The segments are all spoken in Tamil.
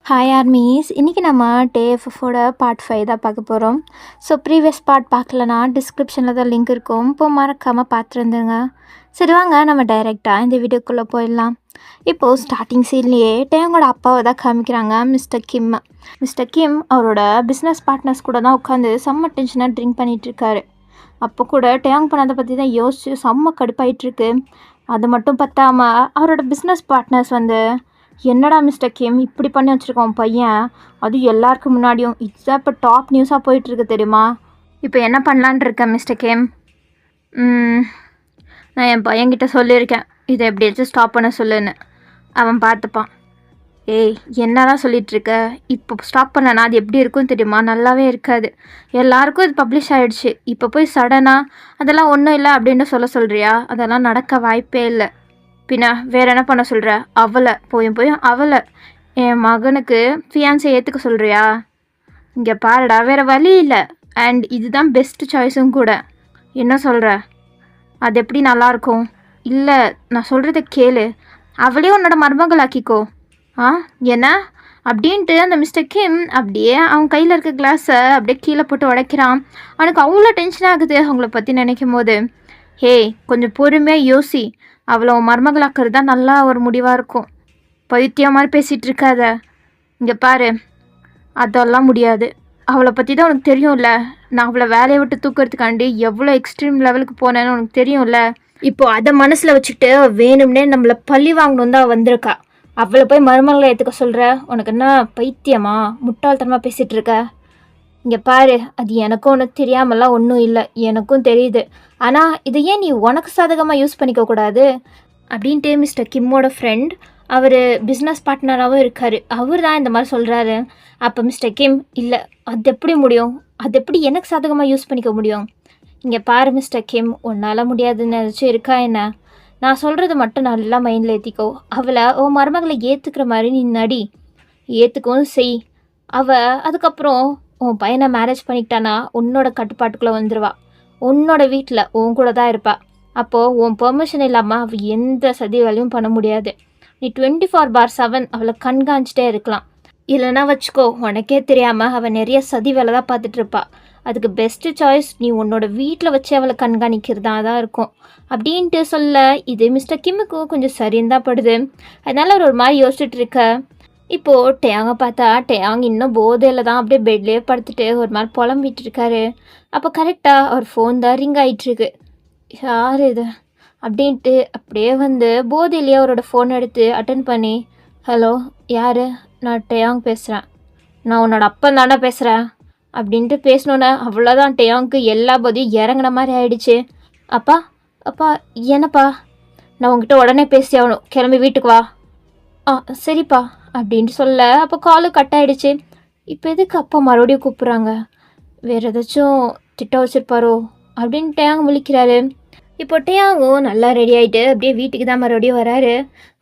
ஹாய் ஆர்மீஸ், இன்றைக்கி நம்ம டேஎஃப்எஃபோட பார்ட் 5 தான் பார்க்க போகிறோம். ஸோ ப்ரீவியஸ் பார்ட் பார்க்கலனா டிஸ்கிரிப்ஷனில் தான் லிங்க் இருக்கும், இப்போ மறக்காமல் பார்த்துருந்துங்க. சரி வாங்க நம்ம டைரெக்டாக இந்த வீடியோக்குள்ளே போயிடலாம். இப்போது ஸ்டார்டிங் சீன்லேயே டேங்கோட அப்பாவை தான் காமிக்கிறாங்க, மிஸ்டர் கிம். மிஸ்டர் கிம் அவரோட பிஸ்னஸ் பார்ட்னர்ஸ் கூட தான் உட்காந்து செம்ம டென்ஷனாக ட்ரிங்க் பண்ணிகிட்ருக்காரு. அப்போ கூட டேங் பண்ணதை பற்றி தான் யோசிச்சு செம்ம கடுப்பாயிட்ருக்கு. அது மட்டும் பத்தாமல் அவரோட பிஸ்னஸ் பார்ட்னர்ஸ் வந்து, என்னடா மிஸ்டர் கிம் இப்படி பண்ணி வச்சுருக்கோம் பையன், அதுவும் எல்லாருக்கும் முன்னாடியும், இதுதான் இப்போ டாப் நியூஸாக போயிட்டுருக்கு தெரியுமா, இப்போ என்ன பண்ணலான் இருக்கேன் மிஸ்டர் கிம். நான் என் பையன்கிட்ட சொல்லியிருக்கேன் இதை எப்படியாச்சும் ஸ்டாப் பண்ண சொல்லுன்னு. அவன் பார்த்துப்பான். ஏய் என்னதான் சொல்லிகிட்ருக்க, இப்போ ஸ்டாப் பண்ணனா அது எப்படி இருக்குன்னு தெரியுமா, நல்லாவே இருக்காது. எல்லாருக்கும் இது பப்ளிஷ் ஆகிடுச்சு, இப்போ போய் சடனாக அதெல்லாம் ஒன்றும் இல்லை அப்படின்னு சொல்கிறியா, அதெல்லாம் நடக்க வாய்ப்பே இல்லை. பின்ன வேறு என்ன பண்ண சொல்கிற, அவளை போய் அவளை என் மகனுக்கு ஃபியான்ஸை ஏற்றுக்க சொல்கிறியா? இங்கே பாருடா, வேறு வழி இல்லை, அண்ட் இதுதான் பெஸ்ட் சாய்ஸும் கூட. என்ன சொல்கிற, அது எப்படி நல்லாயிருக்கும்? இல்லை நான் சொல்கிறத கேளு, அவளே உன்னோட மருமகளாக்கிக்கோ. என்ன அப்படின்ட்டு அந்த மிஸ்டர் கிம் அப்படியே அவன் கையில் இருக்க கிளாஸை அப்படியே கீழே போட்டு உடைக்கிறான். அவனுக்கு அவ்வளோ டென்ஷன் ஆகுது அவங்கள பற்றி நினைக்கும் போது. ஹே கொஞ்சம் பொறுமையாக யோசி, அவளை மருமகளாக்குறது தான் நல்லா ஒரு முடிவாக இருக்கும். பைத்தியம் மாதிரி பேசிகிட்டு இருக்காத. இங்கே பாரு, அதெல்லாம் முடியாது. அவளை பற்றி தான் உனக்கு தெரியும்ல, நான் அவளை வேலையை விட்டு தூக்கிறதுக்காண்டி எவ்வளோ எக்ஸ்ட்ரீம் லெவலுக்கு போனேன்னு உனக்கு தெரியும்ல. இப்போது அதை மனசில் வச்சுக்கிட்டு வேணும்னே நம்மளை பழி வாங்கணும் தான் வந்திருக்கா. அவளை போய் மருமகளை ஏற்றுக்க சொல்கிற, உனக்கு என்ன பைத்தியமா, முட்டாள்தனமாக பேசிகிட்டு இருக்க. இங்கே பாரு, அது எனக்கும் ஒன்று தெரியாமலாம் ஒன்றும் இல்லை, எனக்கும் தெரியுது. ஆனால் இதை ஏன் நீ உனக்கு சாதகமாக யூஸ் பண்ணிக்கக்கூடாது அப்படின்ட்டு மிஸ்டர் கிம்மோட ஃப்ரெண்ட், அவர் பிஸ்னஸ் பார்ட்னராகவும் இருக்கார், அவர் தான் இந்த மாதிரி சொல்கிறாரு. அப்போ மிஸ்டர் கிம், இல்லை அது எப்படி முடியும், அது எப்படி எனக்கு சாதகமாக யூஸ் பண்ணிக்க முடியும்? இங்கே பாரு மிஸ்டர் கிம், உன்னால் முடியாதுன்னு ஏதாச்சும் இருக்கா என்ன? நான் சொல்கிறது மட்டும் நல்லா மைண்டில் ஏற்றிக்கோ. அவளை உன் மருமகளை ஏற்றுக்கிற மாதிரி நீ நடி, ஏற்றுக்கவும் செய். அதுக்கப்புறம் உன் பையனை மேரேஜ் பண்ணிக்கிட்டானா உன்னோட கட்டுப்பாட்டுக்குள்ளே வந்துடுவா, உன்னோட வீட்டில் உன் கூட தான் இருப்பா. அப்போது உன் பெர்மிஷன் இல்லாமல் அவள் எந்த சதி வேலையும் பண்ண முடியாது. நீ 24/7 அவளை கண்காணிச்சிட்டே இருக்கலாம். இல்லைன்னா வச்சுக்கோ, உனக்கே தெரியாமல் அவள் நிறைய சதி வேலை தான் பார்த்துட்ருப்பா. அதுக்கு பெஸ்ட்டு சாய்ஸ் நீ உன்னோட வீட்டில் வச்சு அவளை கண்காணிக்கிறதா தான் இருக்கும் அப்படின்ட்டு சொல்ல, இது மிஸ்டர் கிம்முக்கும் கொஞ்சம் சரின்னு தான் படுது. அதனால் அவர் ஒரு மாதிரி யோசிச்சுட்டு இருக்க. இப்போது டேங்க பார்த்தா டேங் இன்னும் போதையில் தான் அப்படியே பெட்லேயே படுத்துட்டு ஒரு மாதிரி புலம்பிட்டு இருக்காரு. அப்போ கரெக்டாக அவர் ஃபோன் தான் ரிங் ஆகிட்டுருக்கு. யார் இது அப்படின்ட்டு அப்படியே வந்து போதையிலேயே அவரோட ஃபோன் எடுத்து அட்டன் பண்ணி, ஹலோ யார், நான் டேயாங் பேசுகிறேன், நான் உன்னோட அப்பன் தானே பேசுகிறேன் அப்படின்ட்டு பேசணுன்னு அவ்வளோதான் டேயாங்க்கு எல்லா போதையும் இறங்கின மாதிரி ஆயிடுச்சு. அப்பா அப்பா என்னப்பா, நான் உங்ககிட்ட உடனே பேசி ஆகணும், கிளம்பி வீட்டுக்கு வா. சரிப்பா அப்படின்ட்டு சொல்ல, அப்போ காலு கட் ஆகிடுச்சு. இப்போ எதுக்கு அப்பா மறுபடியும் கூப்பிட்றாங்க, வேறு ஏதாச்சும் திட்ட வச்சுருப்பாரோ அப்படின்னு டேயாங் முழிக்கிறாரு. இப்போ டேயாங்கும் நல்லா ரெடி ஆகிட்டு அப்படியே வீட்டுக்கு தான் மறுபடியும் வராரு.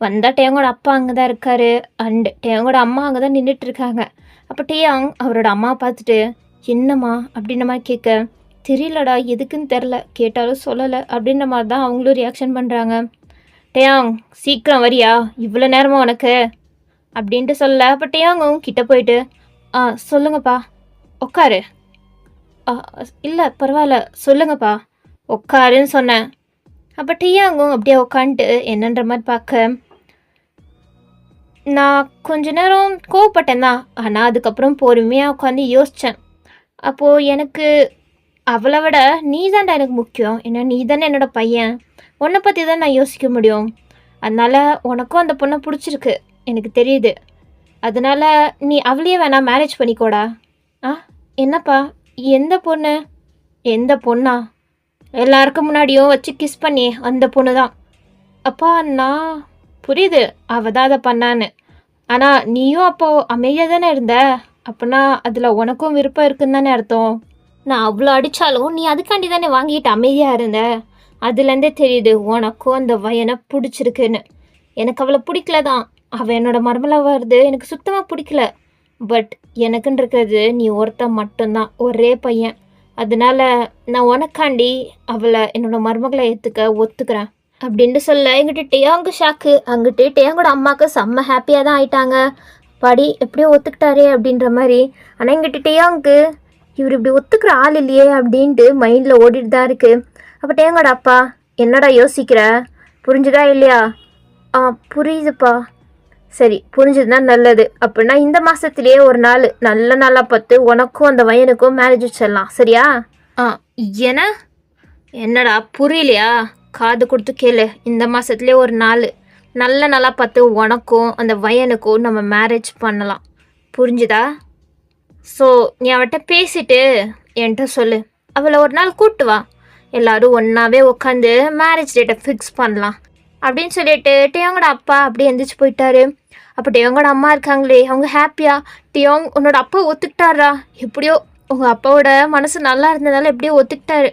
வந்தால் டேயாங்கோட அப்பா அங்கே தான் இருக்கார், அண்டு டேயாங்கோட அம்மா அங்கே தான் நின்றுட்டுருக்காங்க. அப்போ டேயாங் அவரோட அம்மாவை பார்த்துட்டு, என்னம்மா அப்படின்ற மாதிரி கேட்க, தெரியலடா எதுக்குன்னு தெரில, கேட்டாலும் சொல்லலை அப்படின்ற மாதிரி தான் அவங்களும் ரியாக்ஷன் பண்ணுறாங்க. டேயாங் சீக்கிரம் வரியா, இவ்வளோ நேரமாக உனக்கு அப்படின்ட்டு சொல்ல, அப்போ டேயாங்கும் கிட்ட போயிட்டு, சொல்லுங்கப்பா, உட்காரு. இல்லை பரவாயில்ல சொல்லுங்கப்பா, உட்காருன்னு சொன்னேன். அப்போ டேயாங்கும் அப்படியே உட்காந்துட்டு என்னன்ற மாதிரி பார்க்க, நான் கொஞ்ச நேரம் கோவப்பட்டேன் தான், ஆனால் அதுக்கப்புறம் பொறுமையாக உட்காந்து யோசித்தேன். அப்போது எனக்கு அவளை விட நீ தான்டா எனக்கு முக்கியம், ஏன்னா நீ தானே என்னோடய பையன், உன்னை பற்றி தான் நான் யோசிக்க முடியும். அதனால் உனக்கும் அந்த பொண்ணை பிடிச்சிருக்கு எனக்கு தெரியுது, அதனால் நீ அவளையே வேணா மேரேஜ் பண்ணிக்கோடா. என்னப்பா எந்த பொண்ணு, எந்த பொண்ணா, எல்லாருக்கும் முன்னாடியும் வச்சு கிஸ் பண்ணி அந்த பொண்ணு தான். அப்பா நான் புரியுது அவள் தான் அதை பண்ணான்னு, ஆனால் நீயும் அப்போது அமைதியாக தானே இருந்த, அப்படின்னா அதில் உனக்கும் விருப்பம் இருக்குன்னு தானே அர்த்தம். நான் அவ்வளோ அடித்தாலும் நீ அதுக்காண்டி தானே வாங்கிட்டு அமைதியாக இருந்த, அதுலேருந்தே தெரியுது உனக்கும் அந்த வயனை பிடிச்சிருக்குன்னு. எனக்கு அவளை பிடிக்கல தான், அவள் என்னோட மருமலை வருது எனக்கு சுத்தமாக பிடிக்கல, பட் எனக்குன்னு இருக்கிறது நீ ஒருத்த மட்டும்தான், ஒரே பையன். அதனால நான் உனக்காண்டி அவளை என்னோட மருமகளை ஒத்துக்கிறேன் அப்படின்ட்டு சொல்ல, எங்கிட்ட டேயாங்கு ஷாக்கு. அங்கிட்டு டேயாங்கோட அம்மாவுக்கு செம்ம ஹாப்பியாக தான் ஆயிட்டாங்க. பாடி எப்படியோ ஒத்துக்கிட்டாரே அப்படின்ற மாதிரி. ஆனால் எங்கிட்ட டேயாங்க்கு இவர் இப்படி ஒத்துக்கிற ஆள் இல்லையே அப்படின்ட்டு மைண்டில் ஓடிட்டு தான் இருக்குது. அப்போ டேயாங்கோட அப்பா, என்னடா யோசிக்கிற, புரிஞ்சுதா இல்லையா? புரியுதுப்பா. சரி, புரிஞ்சுதுன்னா நல்லது. அப்படின்னா இந்த மாதத்துலேயே ஒரு நாள் நல்ல நாளாக பார்த்து உனக்கும் அந்த பையனுக்கும் மேரேஜ் வச்சிடலாம், சரியா? ஏன்னா என்னடா புரியலையா? காது கொடுத்து கேளு. இந்த மாதத்துலேயே ஒரு நாள் நல்ல நாளாக பார்த்து உனக்கும் அந்த பையனுக்கும் நம்ம மேரேஜ் பண்ணலாம், புரிஞ்சுதா? ஸோ நீ அவட்ட பேசிட்டு என்கிட்ட சொல்லு. அவளை ஒரு நாள் கூப்பிட்டு வா, எல்லோரும் ஒன்றாவே உட்காந்து மேரேஜ் டேட்டை ஃபிக்ஸ் பண்ணலாம் அப்படின்னு சொல்லிட்டு டேயோங்கோட அப்பா அப்படியே எந்திரிச்சு போயிட்டாரு. அப்போ டேயோங்கோட அம்மா இருக்காங்களே, அவங்க ஹாப்பியா, டேயோங் உன்னோட அப்பா ஒத்துக்கிட்டாரா, எப்படியோ உங்கள் அப்பாவோட மனசு நல்லா இருந்ததால எப்படியோ ஒத்துக்கிட்டாரு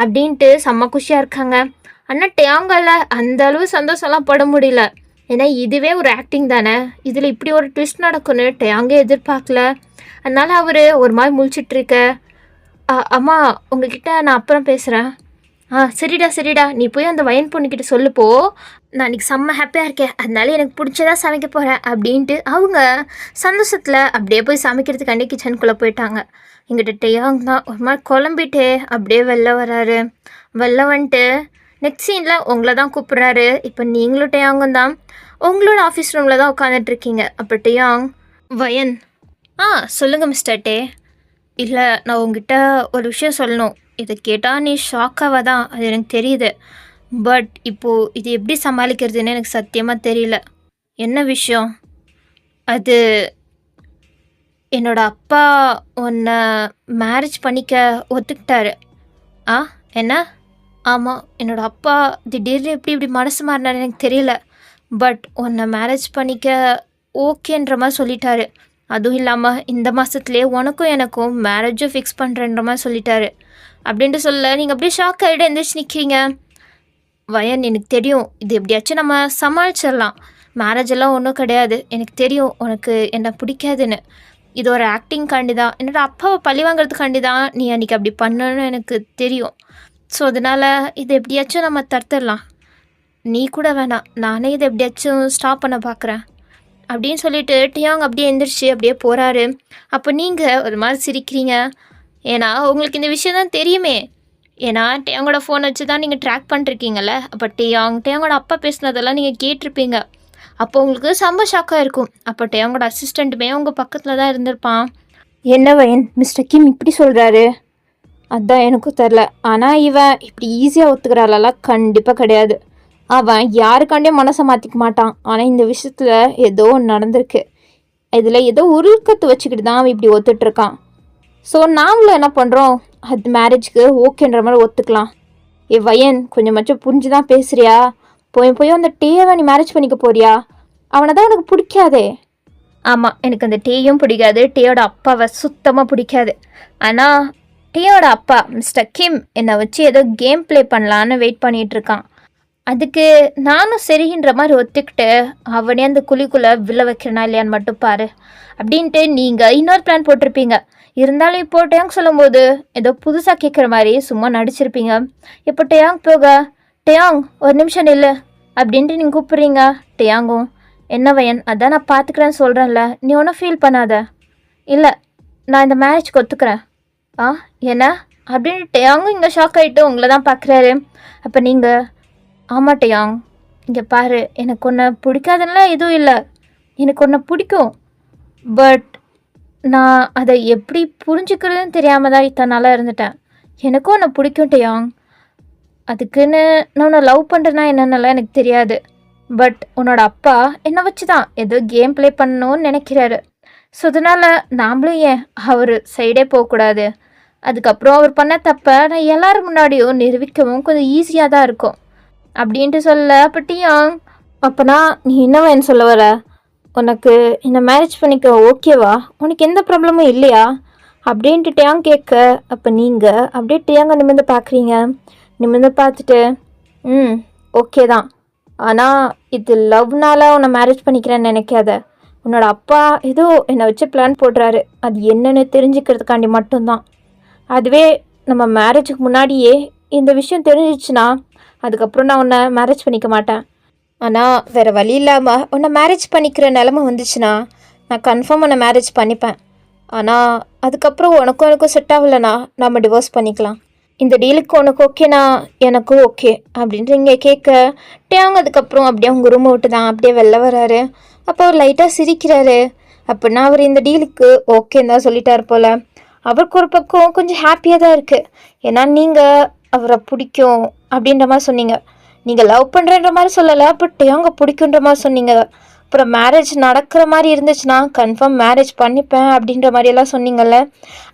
அப்படின்ட்டு செம்ம குஷியாக இருக்காங்க. ஆனால் டேயோங்கால அந்த அளவு சந்தோஷம்லாம் பட முடியல. ஏன்னா இதுவே ஒரு ஆக்டிங் தானே, இதில் இப்படி ஒரு ட்விஸ்ட் நடக்கும்னு டேயோங்கே எதிர்பார்க்கல. அதனால் அவர் ஒரு மாதிரி முழிச்சிட்ருக்க. அம்மா உங்ககிட்ட நான் அப்புறம் பேசுகிறேன். சரிடா, நீ போய் அந்த வயன் பொண்ணுக்கிட்ட சொல்லுப்போ, நான் இன்றைக்கி செம்ம ஹாப்பியாக இருக்கேன், அதனால எனக்கு பிடிச்சதா சமைக்க போகிறேன் அப்படின்ட்டு அவங்க சந்தோஷத்தில் அப்படியே போய் சமைக்கிறதுக்காண்டி கிச்சனுக்குள்ளே போயிட்டாங்க. எங்கிட்ட டேயாங் தான் ஒரு மாதிரி குழம்பிட்டு அப்படியே வெளில வராரு. வெளில வந்துட்டு நெக்ஸ்ட் சீனில் உங்களை தான் கூப்பிட்றாரு. இப்போ நீங்களும் டேயாங்கும் தான் உங்களோட ஆஃபீஸ் ரூமில் தான் உட்காந்துட்ருக்கீங்க. அப்போ டேயாங், வயன், சொல்லுங்கள் மிஸ்டர் டே. இல்லை, நான் உங்ககிட்ட ஒரு விஷயம் சொல்லணும். இதை கேட்டால் நீ ஷாக்காக தான், அது எனக்கு தெரியுது. பட் இப்போது இது எப்படி சமாளிக்கிறதுன்னு எனக்கு சத்தியமாக தெரியல. என்ன விஷயம்? அது என்னோட அப்பா உன்னை மேரேஜ் பண்ணிக்க ஒத்துக்கிட்டாரு. என்ன? ஆமாம், என்னோட அப்பா திடீர்னு இப்படி மனசு மாறினாரு எனக்கு தெரியல. பட் உன்னை மேரேஜ் பண்ணிக்க ஓகேன்ற மாதிரி சொல்லிட்டாரு. அதுவும் இல்லாமல் இந்த மாதத்துலேயே உனக்கும் எனக்கும் மேரேஜும் ஃபிக்ஸ் பண்ணுறன்ற மாதிரி சொல்லிட்டாரு. அப்படின்ட்டு சொல்ல நீங்கள் அப்படியே ஷாக் ஆகிட்டு எந்திரிச்சு நிற்கிறீங்க. வயன், எனக்கு தெரியும் இது எப்படியாச்சும் நம்ம சமாளிச்சிடலாம். மேரேஜ் எல்லாம் ஒன்றும் கிடையாது. எனக்கு தெரியும் உனக்கு என்ன பிடிக்காதுன்னு. இது ஒரு ஆக்டிங் காண்டி தான், என்னோட அப்பாவை பழி வாங்கிறதுக்காண்டி தான் நீ அன்றைக்கி அப்படி பண்ணணும்னு எனக்கு தெரியும். ஸோ அதனால் இது எப்படியாச்சும் நம்ம தடுத்துடலாம். நீ கூட வேணாம், நானே இதை எப்படியாச்சும் ஸ்டாப் பண்ண பார்க்குறேன் அப்படின்னு சொல்லிட்டு டேயாங் அப்படியே எந்திரிச்சு அப்படியே போகிறாரு. அப்போ நீங்கள் ஒரு மாதிரி சிரிக்கிறீங்க. ஏன்னா உங்களுக்கு இந்த விஷயம் தான் தெரியுமே. ஏன்னா டேயாங்கோட ஃபோன் வச்சு தான் நீங்கள் ட்ராக் பண்ணிருக்கீங்கள்ல. அப்போ டேயாங்கோட அப்பா பேசுனதெல்லாம் நீங்கள் கேட்டிருப்பீங்க. அப்போ உங்களுக்கு செம்ம ஷாக்காக இருக்கும். அப்போ டேயாங்கோட அசிஸ்டண்ட்டுமே உங்கள் பக்கத்தில் தான் இருந்திருப்பான். என்ன வயன், மிஸ்டர் கிம் இப்படி சொல்கிறாரு? அதுதான் எனக்கும் தெரில. ஆனால் இவன் இப்படி ஈஸியாக ஒத்துக்கிறாளெல்லாம் கண்டிப்பாக கிடையாது. அவன் யாருக்காண்டியும் மனசை மாற்றிக்க மாட்டான். ஆனால் இந்த விஷயத்தில் ஏதோ ஒன்று நடந்திருக்கு. இதில் ஏதோ உருக்கத்து வச்சுக்கிட்டு தான் அவன் இப்படி ஒத்துட்ருக்கான். ஸோ நாங்களும் என்ன பண்ணுறோம், அது மேரேஜ்க்கு ஓகேன்ற மாதிரி ஒத்துக்கலாம். வயன், கொஞ்சமாச்சும் புரிஞ்சு தான் பேசுகிறியா? போய் அந்த டேவை நீ மேரேஜ் பண்ணிக்க போறியா? அவனை தான் எனக்கு பிடிக்காதே. ஆமாம், எனக்கு அந்த டேயும் பிடிக்காது, டேயோட அப்பாவை சுத்தமாக பிடிக்காது. ஆனால் டேயோட அப்பா மிஸ்டர் கிம் என்னை வச்சு ஏதோ கேம் ப்ளே பண்ணலான்னு வெயிட் பண்ணிகிட்ருக்கான். அதுக்கு நானும் சரின்ற மாதிரி ஒத்துக்கிட்டு அவனே அந்த குழிக்குள்ளே விழ வைக்கிறனா இல்லையான்னு மட்டும் பாரு அப்படின்ட்டு நீங்கள் இன்னொரு பிளான் போட்டிருப்பீங்க. இருந்தாலும் இப்போ டேயாங் சொல்லும்போது ஏதோ புதுசாக கேட்குற மாதிரி சும்மா நடிச்சிருப்பீங்க. இப்போ டேயாங் போக, டேயாங் ஒரு நிமிஷம் இல்லை அப்படின்ட்டு நீங்கள் கூப்பிட்றீங்க. டேயாங்கும், என்ன வயன், அதான் நான் பார்த்துக்கிறேன்னு சொல்கிறேன்ல, நீ ஒன்றும் ஃபீல் பண்ணாத. இல்லை, நான் இந்த மேரேஜ்க்கு ஒத்துக்கிறேன். என்ன அப்படின்னு டேயாங்கும் இங்கே ஷாக் ஆகிட்டு உங்களை தான் பார்க்குறாரு. அப்போ நீங்கள், ஆமாம் டேயாங், இங்கே பாரு, எனக்கு ஒன்று பிடிக்காதுன்னா எதுவும் இல்லை, எனக்கு ஒன்று பிடிக்கும். பட் நான் அதை எப்படி புரிஞ்சுக்கிறதுன்னு தெரியாமல் தான் இத்தனை நாளாக இருந்துட்டேன். எனக்கும் உன்னை பிடிக்கும் டேயாங். அதுக்குன்னு நான் உன்னை லவ் பண்ணுறேன்னா என்னென்னலாம் எனக்கு தெரியாது. பட் உன்னோட அப்பா என்னை வச்சு தான் ஏதோ கேம் ப்ளே பண்ணணும்னு நினைக்கிறாரு. ஸோ அதனால் நாமளும் ஏன் அவர் சைடே போகக்கூடாது. அதுக்கப்புறம் அவர் பண்ண தப்பை நான் எல்லோரும் முன்னாடியும் நிரூபிக்கவும் கொஞ்சம் ஈஸியாக தான் இருக்கும் அப்படின்ட்டு சொல்ல. அப்போ டேயாங், அப்போனா நீ என்னவன் சொல்ல வர? உனக்கு இந்த மேரேஜ் பண்ணிக்க ஓகேவா? உனக்கு எந்த ப்ராப்ளமும் இல்லையா அப்படின்ட்டு டேயாங் கேட்க, அப்போ நீங்கள் அப்படியே டேயாங்க நிமிர்ந்து பார்க்குறீங்க. நிமிர்ந்து பார்த்துட்டு, ஓகே தான், ஆனால் இது லவ்னால உன்னை மேரேஜ் பண்ணிக்கிறேன்னு நினைக்காத. உன்னோட அப்பா ஏதோ என்னை வச்சு பிளான் போடுறாரு, அது என்னென்னு தெரிஞ்சுக்கிறதுக்காண்டி மட்டும்தான். அதுவே நம்ம மேரேஜுக்கு முன்னாடியே இந்த விஷயம் தெரிஞ்சிச்சுன்னா அதுக்கப்புறம் நான் உன்னை மேரேஜ் பண்ணிக்க மாட்டேன். ஆனால் வேறு வழி இல்லாமல் உன்னை மேரேஜ் பண்ணிக்கிற நிலமை வந்துச்சுன்னா நான் கன்ஃபார்ம் உன்னை மேரேஜ் பண்ணிப்பேன். ஆனால் அதுக்கப்புறம் உனக்கும் எனக்கும் செட் ஆகலைண்ணா நம்ம டிவோர்ஸ் பண்ணிக்கலாம். இந்த டீலுக்கு உனக்கு ஓகேண்ணா எனக்கும் ஓகே அப்படின்ட்டு இங்கே கேட்க டேங்க அதுக்கப்புறம் அப்படியே அவங்க ரூமை விட்டு தான் அப்படியே வெளில வராரு. அப்போ அவர் லைட்டாக சிரிக்கிறாரு. அப்படின்னா அவர் இந்த டீலுக்கு ஓகேன்னு தான் சொல்லிட்டார் போல். அவருக்கு ஒரு பக்கம் கொஞ்சம் ஹாப்பியாக தான் இருக்குது. ஏன்னா நீங்கள் அவரை பிடிக்கும் அப்படின்ற மாதிரி சொன்னீங்க. நீங்கள் லவ் பண்ணுறன்ற மாதிரி சொல்லலை, பட் டேங்க பிடிக்குன்ற மாதிரி சொன்னீங்க. அப்புறம் மேரேஜ் நடக்கிற மாதிரி இருந்துச்சுன்னா கன்ஃபார்ம் மேரேஜ் பண்ணிப்பேன் அப்படின்ற மாதிரியெல்லாம் சொன்னீங்கல்ல,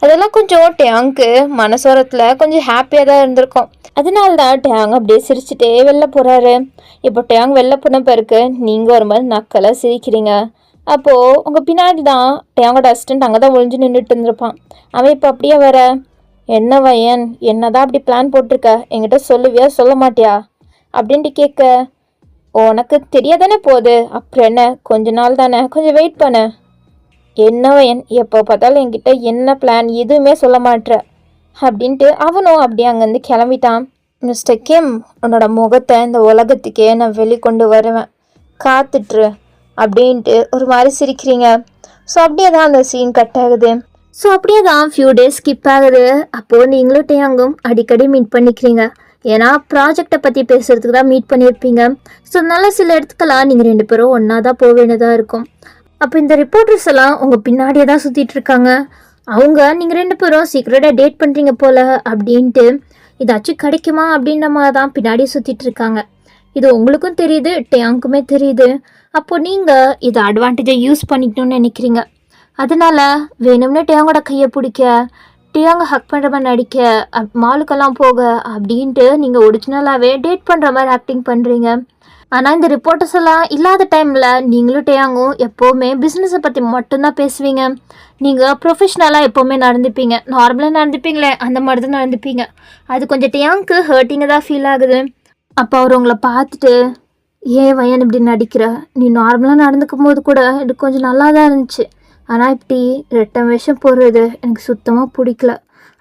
அதெல்லாம் கொஞ்சம் டேங்க்கு மனசோரத்தில் கொஞ்சம் ஹாப்பியாக தான் இருந்திருக்கும். அதனால தான் டேங் அப்படியே சிரிச்சுட்டே வெளில போகிறாரு. இப்போ டேங் வெளில போன பிறகு நீங்கள் ஒரு மாதிரி நக்கலாக சிரிக்கிறீங்க. அப்போது உங்கள் பின்னாடி தான் டேங்கோட அசிஸ்டன்ட் அங்கே தான் ஒழிஞ்சு நின்றுட்டு இருந்திருப்பான். அவன் இப்போ அப்படியே வர, என்ன வயன் என்ன தான் அப்படி பிளான் போட்டிருக்க, என்கிட்ட சொல்லுவியா சொல்ல மாட்டியா அப்படின்ட்டு கேட்க, உனக்கு தெரியாதானே போகுது, அப்புறம் என்ன கொஞ்ச நாள் தானே, கொஞ்சம் வெயிட் பண்ண. என்ன வயன் எப்போ பார்த்தாலும் என்கிட்ட என்ன பிளான் எதுவுமே சொல்ல மாட்டேற அப்படின்ட்டு அவனும் அப்படியே அங்கேருந்து கிளம்பிட்டான். மிஸ்டர் கிம், உன்னோட முகத்தை இந்த உலகத்துக்கே நான் வெளிக்கொண்டு வருவேன், காத்துட்ரு அப்படின்ட்டு ஒரு மாதிரி சிரிக்கிறீங்க. ஸோ அப்படியே தான் அந்த சீன் கட் ஆகுது. ஸோ அப்படியே தான் ஃபியூ டேஸ் ஸ்கிப் ஆகுது. அப்போது நீங்களும் டேங்கும் அடிக்கடி மீட் பண்ணிக்கிறீங்க. ஏன்னா ப்ராஜெக்டை பற்றி பேசுகிறதுக்கு தான் மீட் பண்ணியிருப்பீங்க. ஸோ அதனால சில இடத்துக்கெல்லாம் நீங்கள் 2 பேரும் ஒன்றா தான் போக வேண்டியதாக இருக்கும். அப்போ இந்த ரிப்போர்ட்டர்ஸ் எல்லாம் உங்கள் பின்னாடியே தான் சுற்றிட்டு இருக்காங்க. அவங்க நீங்கள் 2 பேரும் சீக்கிரட்டாக டேட் பண்ணுறீங்க போல் அப்படின்ட்டு இதாச்சும் கிடைக்குமா அப்படின்ற மாதிரி தான் பின்னாடியே சுற்றிட்டு இருக்காங்க. இது உங்களுக்கும் தெரியுது, டேங்குக்குமே தெரியுது. அப்போ நீங்கள் இதை அட்வான்டேஜை யூஸ் பண்ணிக்கணும்னு நினைக்கிறீங்க. அதனால வேணும்னு டேங்கோட கையை பிடிக்க, டேங்க ஹக் பண்ணுற மாதிரி நடிக்க, மாலுக்கெல்லாம் போக அப்படின்ட்டு நீங்கள் ஒரிஜினலாகவே டேட் பண்ணுற மாதிரி ஆக்டிங் பண்ணுறீங்க. ஆனால் இந்த ரிப்போர்ட்டர்ஸ் எல்லாம் இல்லாத டைமில் நீங்களும் டேங்கும் எப்போவுமே பிஸ்னஸை பற்றி மட்டும்தான் பேசுவீங்க. நீங்கள் ப்ரொஃபஷ்னலாக எப்போவுமே நடந்துப்பீங்க, நார்மலாக நடந்துப்பீங்களே அந்த மாதிரி தான் நடந்துப்பீங்க. அது கொஞ்சம் டேங்க்கு ஹர்ட்டிங்காக தான் ஃபீல் ஆகுது. அப்போ அவர் உங்களை பார்த்துட்டு, ஏன் வயன் இப்படி நடிக்கிற, நீ நார்மலாக நடந்துக்கும் போது கூட இது கொஞ்சம் நல்லா தான் இருந்துச்சு, ஆனால் இப்படி ரெட்டம் வேஷம் போடுறது எனக்கு சுத்தமாக பிடிக்கல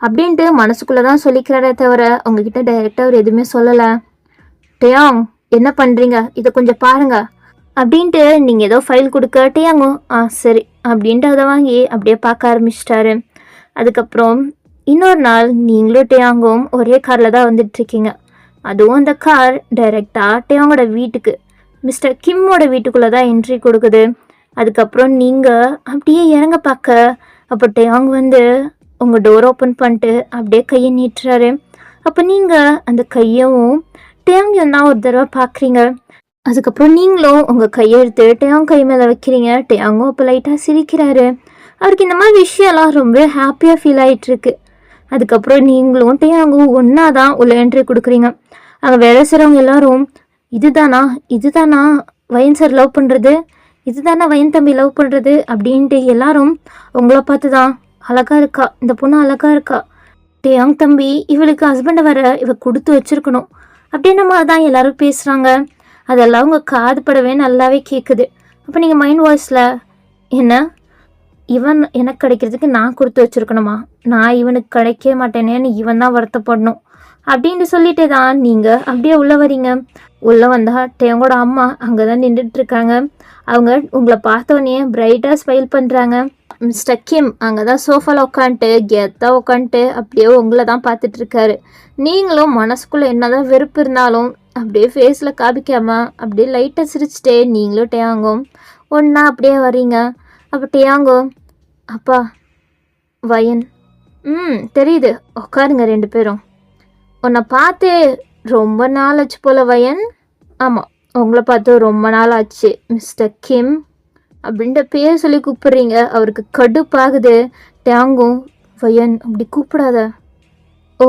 அப்படின்ட்டு மனசுக்குள்ளே தான் சொல்லிக்கிறாரே தவிர உங்ககிட்ட டைரெக்டாக அவர் எதுவுமே சொல்லலை. டேயாங் என்ன பண்ணுறீங்க, இதை கொஞ்சம் பாருங்க அப்படின்ட்டு நீங்கள் ஏதோ ஃபைல் கொடுக்க டேயாங்கும் சரி அப்படின்ட்டு அதை வாங்கி அப்படியே பார்க்க ஆரம்பிச்சிட்டாரு. அதுக்கப்புறம் இன்னொரு நாள் நீங்களும் டேயாங்கும் ஒரே காரில் தான் வந்துட்டுருக்கீங்க. அதுவும் அந்த கார் டைரெக்டாக டேயாங்கோட வீட்டுக்கு, மிஸ்டர் கிம்மோட வீட்டுக்குள்ளே தான் என்ட்ரி கொடுக்குது. அதுக்கப்புறம் நீங்கள் அப்படியே இறங்க பார்க்க, அப்போ டேயாங் வந்து உங்கள் டோர் ஓப்பன் பண்ணிட்டு அப்படியே கையை நீட்டுறாரு. அப்போ நீங்கள் அந்த கையவும் டேயாங் தான் ஒரு தடவை பார்க்குறீங்க. அதுக்கப்புறம் நீங்களும் உங்கள் கையை எடுத்து டேயாங் கை மேலே வைக்கிறீங்க. டேயாங்கும் அப்போ லைட்டாக சிரிக்கிறாரு. அவருக்கு இந்த மாதிரி விஷயம்லாம் ரொம்ப ஹாப்பியாக ஃபீல் ஆகிட்டுருக்கு. அதுக்கப்புறம் நீங்களும் டேயாங்கும் ஒன்றா தான் உள்ள என்ட்ரி கொடுக்குறீங்க. அங்கே வேலை செய்கிறவங்க எல்லாரும், இதுதானா வயன் சார் லவ் பண்ணுறது, இதுதானே வயன் தம்பி லவ் பண்ணுறது அப்படின்ட்டு எல்லாரும் உங்களை பார்த்து தான், அழகாக இருக்கா இந்த பொண்ணு, அழகாக இருக்கா, டேயாங் தம்பி இவளுக்கு ஹஸ்பண்டை வர இவ கொடுத்து வச்சுருக்கணும் அப்படின்ற மாதிரி தான் எல்லோரும் பேசுகிறாங்க. அதெல்லாம் உங்கள் காது படவே நல்லாவே கேட்குது. அப்போ நீங்கள் மைண்ட் வாய்ஸில், என்ன இவன் எனக்கு கிடைக்கிறதுக்கு நான் கொடுத்து வச்சுருக்கணுமா, நான் இவனுக்கு கிடைக்க மாட்டேனேன்னு இவன் தான் வருத்தப்படணும் அப்படின்ட்டு சொல்லிட்டு தான் நீங்கள் அப்படியே உள்ளே வரீங்க. உள்ளே வந்தால் டேங்கோட அம்மா அங்கே தான் நின்றுட்டுருக்காங்க. அவங்க உங்களை பார்த்தோன்னே பிரைட்டாக ஸ்மைல் பண்ணுறாங்க. மிஸ்டர் கிம் அங்கே தான் சோஃபாவில் உட்காந்துட்டு கெத்தாக உட்காந்துட்டு அப்படியே உங்களை தான் பார்த்துட்ருக்காரு. நீங்களும் மனசுக்குள்ளே என்ன தான் வெறுப்பு இருந்தாலும் அப்படியே ஃபேஸில் காமிக்காமல் அப்படியே லைட்டாக சிரிச்சிட்டே நீங்களும் டேயாங்கும் ஒன்றா அப்படியே வரீங்க. அப்போ டேயாங்கும், அப்பா வயன், தெரியுது, உட்காருங்க 2 பேரும். உன்னை பார்த்து ரொம்ப நாள் ஆச்சு போல் வயன். ஆமாம், உங்களை பார்த்து ரொம்ப நாள் ஆச்சு மிஸ்டர் கிம் அப்படின்ட்டு பேர் சொல்லி கூப்பிட்றீங்க. அவருக்கு கடுப்பாகுது. டேங்கும், வயன் அப்படி கூப்பிடாத. ஓ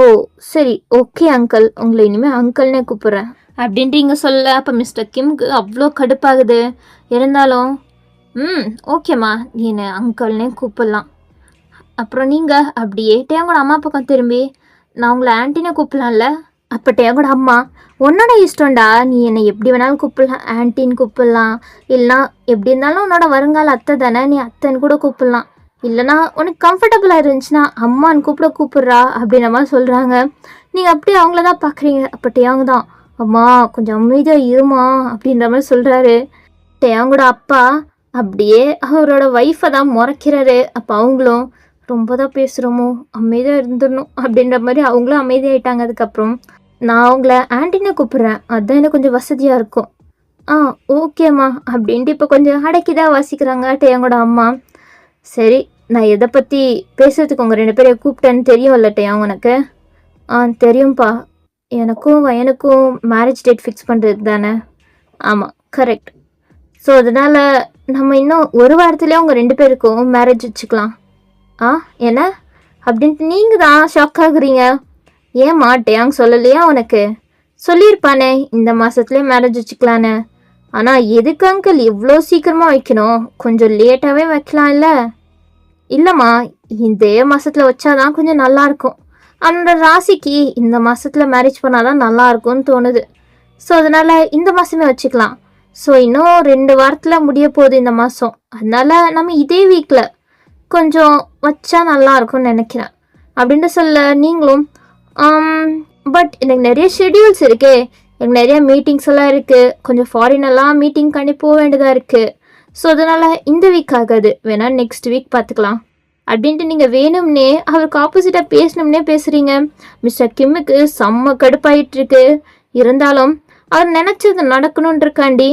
சரி ஓகே அங்கிள், உங்களை இனிமேல் அங்கிள்னே கூப்பிட்றேன் அப்படின்ட்டு இங்கே சொல்ல. அப்போ மிஸ்டர் கிம்க்கு அவ்வளோ கடுப்பாகுது. இருந்தாலும் ஓகேம்மா நீ என்னை அங்கிள்னே கூப்பிடலாம். அப்புறம் நீங்கள் அப்படியே டேங்கோட அம்மா பக்கம் திரும்பி, நான் உங்களை ஆன்ட்டினே கூப்பிடலாம்ல. அப்போ டேங்கோட அம்மா, உன்னோட இஷ்டம்டா, நீ என்னை எப்படி வேணாலும் கூப்பிடலாம், ஆன்ட்டின்னு கூப்பிடலாம், இல்லைனா எப்படி இருந்தாலும் உன்னோட வருங்கால அத்தை தானே, நீ அத்தைன்னு கூட கூப்பிடலாம், இல்லைனா உனக்கு கம்ஃபர்டபுளாக இருந்துச்சுன்னா அம்மான்னு கூப்பிட்றா அப்படின்ற மாதிரி சொல்கிறாங்க. நீங்கள் அப்படியே அவங்கள தான் பார்க்குறீங்க. அப்போ டேயாங் தான், அம்மா கொஞ்சம் அமைதியாக இருமா அப்படின்ற மாதிரி சொல்கிறாரு. டேயாங்கோட அப்பா, அப்படியே அவரோட ஒய்ஃபை தான் முறைக்கிறாரு. அப்போ அவங்களும் ரொம்ப தான் பேசுகிறோமோ, அமைதியாக இருந்துடணும் அப்படின்ற மாதிரி அவங்களும் அமைதியாயிட்டாங்க. அதுக்கப்புறம் நான் அவங்கள ஆன்ட்டினை கூப்பிட்றேன், அதுதான் எனக்கு கொஞ்சம் வசதியாக இருக்கும். ஆ ஓகேம்மா அப்படின்ட்டு இப்போ கொஞ்சம் அடக்கி தான் வாசிக்கிறாங்க டேயோங்கோட அம்மா. சரி, நான் எதை பற்றி பேசுறதுக்கு உங்கள் 2 பேரையும் கூப்பிட்டேன்னு தெரியும்ல டேயோங் உனக்கு? ஆ தெரியும்ப்பா. எனக்கும் வயனுக்கும் மேரேஜ் டேட் ஃபிக்ஸ் பண்ணுறது தானே? ஆமாம், கரெக்ட். ஸோ அதனால் நம்ம இன்னும் ஒரு வாரத்துலேயே உங்கள் 2 பேருக்கும் மேரேஜ் வச்சுக்கலாம். ஆ என்ன அப்படின்ட்டு நீங்கள் தான் ஷாக் ஆகுறீங்க. ஏம்மா டேயாங் சொல்லலையா உனக்கு? சொல்லியிருப்பானே இந்த மாதத்துலேயே மேரேஜ் வச்சுக்கலான்னு. ஆனால் எதுக்கு அங்கிள் இவ்வளோ சீக்கிரமாக வைக்கணும்? கொஞ்சம் லேட்டாகவே வைக்கலாம் இல்லை? இல்லைம்மா, இதே மாதத்தில் வச்சாதான் கொஞ்சம் நல்லாயிருக்கும். அவனோட ராசிக்கு இந்த மாதத்தில் மேரேஜ் பண்ணாதான் நல்லா இருக்கும்னு தோணுது. ஸோ அதனால் இந்த மாதமே வச்சுக்கலாம். ஸோ இன்னும் 2 வாரத்தில் முடிய போகுது இந்த மாதம். அதனால் நம்ம இதே வீக்கில் கொஞ்சம் வச்சா நல்லா இருக்கும்னு நினைக்கிறேன் அப்படின்ட்டு சொல்ல நீங்களும் பட் எனக்கு நிறைய ஷெட்யூல்ஸ் இருக்கே, எனக்கு நிறைய மீட்டிங்ஸ் எல்லாம் இருக்குது, கொஞ்சம் ஃபாரினெல்லாம் மீட்டிங்காண்டி போக வேண்டியதாக இருக்குது. ஸோ அதனால் இந்த வீக் ஆகாது, வேணால் நெக்ஸ்ட் வீக் பார்த்துக்கலாம் அப்படின்ட்டு நீங்கள் வேணும்னே அவருக்கு ஆப்போசிட்டாக பேசணும்னே பேசுகிறீங்க. மிஸ்டர் கிம்முக்கு செம்ம கடுப்பாயிட்டுருக்கு. இருந்தாலும் அவர் நினச்சது நடக்கணுன்றக்காண்டி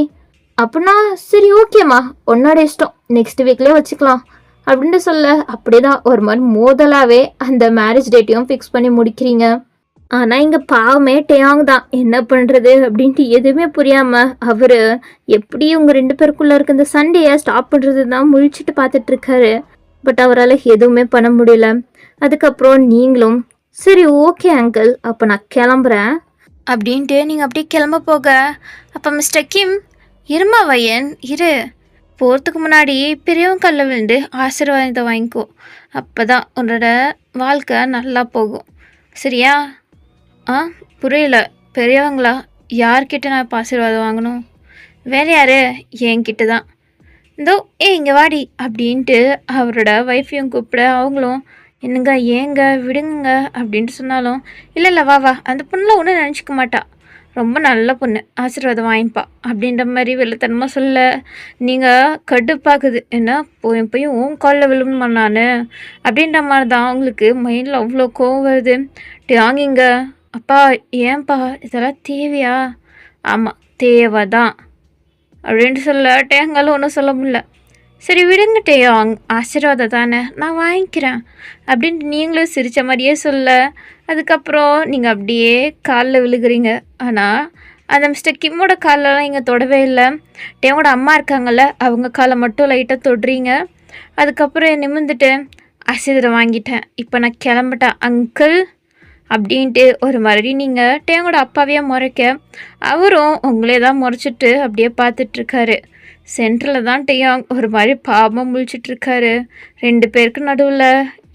அப்படின்னா சரி ஓகேம்மா உன்னோட இஷ்டம், நெக்ஸ்ட் வீக்லேயே வச்சுக்கலாம் அப்படின்ட்டு சொல்ல அப்படியே தான் ஒரு மாதிரி மோதலாகவே அந்த மேரேஜ் டேட்டையும் ஃபிக்ஸ் பண்ணி முடிக்கிறீங்க. ஆனால் இங்கே பாவமே டேயாங் தான் என்ன பண்ணுறது அப்படின்ட்டு எதுவுமே புரியாமல் அவர் எப்படி உங்கள் 2 பேருக்குள்ளே இருக்க இந்த சண்டையை ஸ்டாப் பண்ணுறது தான் முழிச்சிட்டு பார்த்துட்ருக்காரு. பட் அவரால் எதுவுமே பண்ண முடியல. அதுக்கப்புறம் நீங்களும் சரி ஓகே அங்கிள் அப்போ நான் கிளம்புறேன் அப்படின்ட்டு நீங்கள் அப்படியே கிளம்ப போக அப்போ மிஸ்டர் கிம் இருமா வயன் இரு, போகிறதுக்கு முன்னாடி பெரியவங்க கல்ல விழுந்து ஆசீர்வாதத்தை வாங்கிக்கோ, அப்போ தான் உன்னோட வாழ்க்கை நல்லா போகும் சரியா? ஆ புரியல, பெரியவங்களா? யார்கிட்ட நான் இப்போ ஆசீர்வாதம் வாங்கணும்? வேறு யார்? என்கிட்ட தான். இந்தோ இங்கே வாடி அப்படின்ட்டு அவரோட ஒய்ஃபையும் கூப்பிட அவங்களும் என்னங்க ஏங்க விடுங்க அப்படின்ட்டு சொன்னாலும் இல்லை வா வா, அந்த பொண்ணில் ஒன்றும் நினச்சிக்க மாட்டா, ரொம்ப நல்ல பொண்ணு, ஆசீர்வாதம் வாங்கிப்பா அப்படின்ற மாதிரி வெள்ளத்தனமாக சொல்ல நீங்கள் கடுப்பாக்குது. என்ன போய் ஓன் காலில் விழுமா நான் அப்படின்ற மாதிரி தான் அவங்களுக்கு மைண்டில் அவ்வளோ கோவம் வருது. வாங்கிங்க அப்பா, ஏன்பா இதெல்லாம் தேவையா? ஆமாம் தேவை தான் அப்படின்ட்டு சொல்ல டேங்காலும் ஒன்றும் சொல்ல முடியல. சரி விடுங்க டேயாங், ஆசீர்வாதம் தானே நான் வாங்கிக்கிறேன் அப்படின்ட்டு நீங்களும் சிரித்த மாதிரியே சொல்ல அதுக்கப்புறம் நீங்கள் அப்படியே காலில் விழுகிறீங்க. ஆனால் அந்த மிஸ்டர் கிம்மோட காலெலாம் இங்கே தொடவே இல்லை. டேங்கோட அம்மா இருக்காங்கல்ல அவங்க காலை மட்டும் லைட்டாக தொடுறீங்க. அதுக்கப்புறம் நிமிர்ந்துட்டு ஆசீர்வாதம் வாங்கிட்டேன், இப்போ நான் கிளம்பிட்டேன் அங்கிள் அப்படின்ட்டு ஒரு மாதிரி நீங்கள் டேங்கோட அப்பாவையே முறைக்க அவரும் உங்களே தான் முறைச்சிட்டு அப்படியே பார்த்துட்ருக்காரு. சென்டரில் தான் டேயாங் ஒரு மாதிரி பாவமாக முழிச்சிட்ருக்காரு. 2 பேருக்கு நடுவில்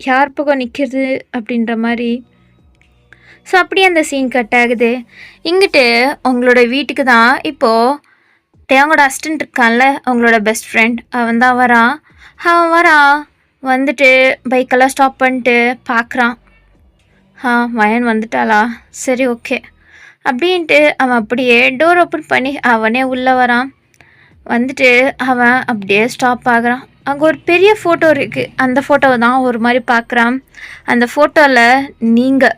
யார் பக்கம் நிற்கிறது அப்படின்ற மாதிரி. ஸோ அப்படியே அந்த சீன் கட் ஆகுது. இங்கிட்டு உங்களோட வீட்டுக்கு தான் இப்போது டேயாங்கோட அசிஸ்டன்ட் இருக்கான்ல அவங்களோட பெஸ்ட் ஃப்ரெண்ட் அவன் தான் வரான். அவன் வரான் வந்துட்டு பைக்கெல்லாம் ஸ்டாப் பண்ணிட்டு பார்க்குறான். வயன் வந்துட்டாளா, சரி ஓகே அப்படின்ட்டு அவன் அப்படியே டோர் ஓப்பன் பண்ணி அவனே உள்ளே வரான். வந்துட்டு அவன் அப்படியே ஸ்டாப் ஆகுறான். அங்கே ஒரு பெரிய ஃபோட்டோ இருக்குது, அந்த ஃபோட்டோவை தான் ஒரு மாதிரி பார்க்குறான். அந்த ஃபோட்டோவில் நீங்கள்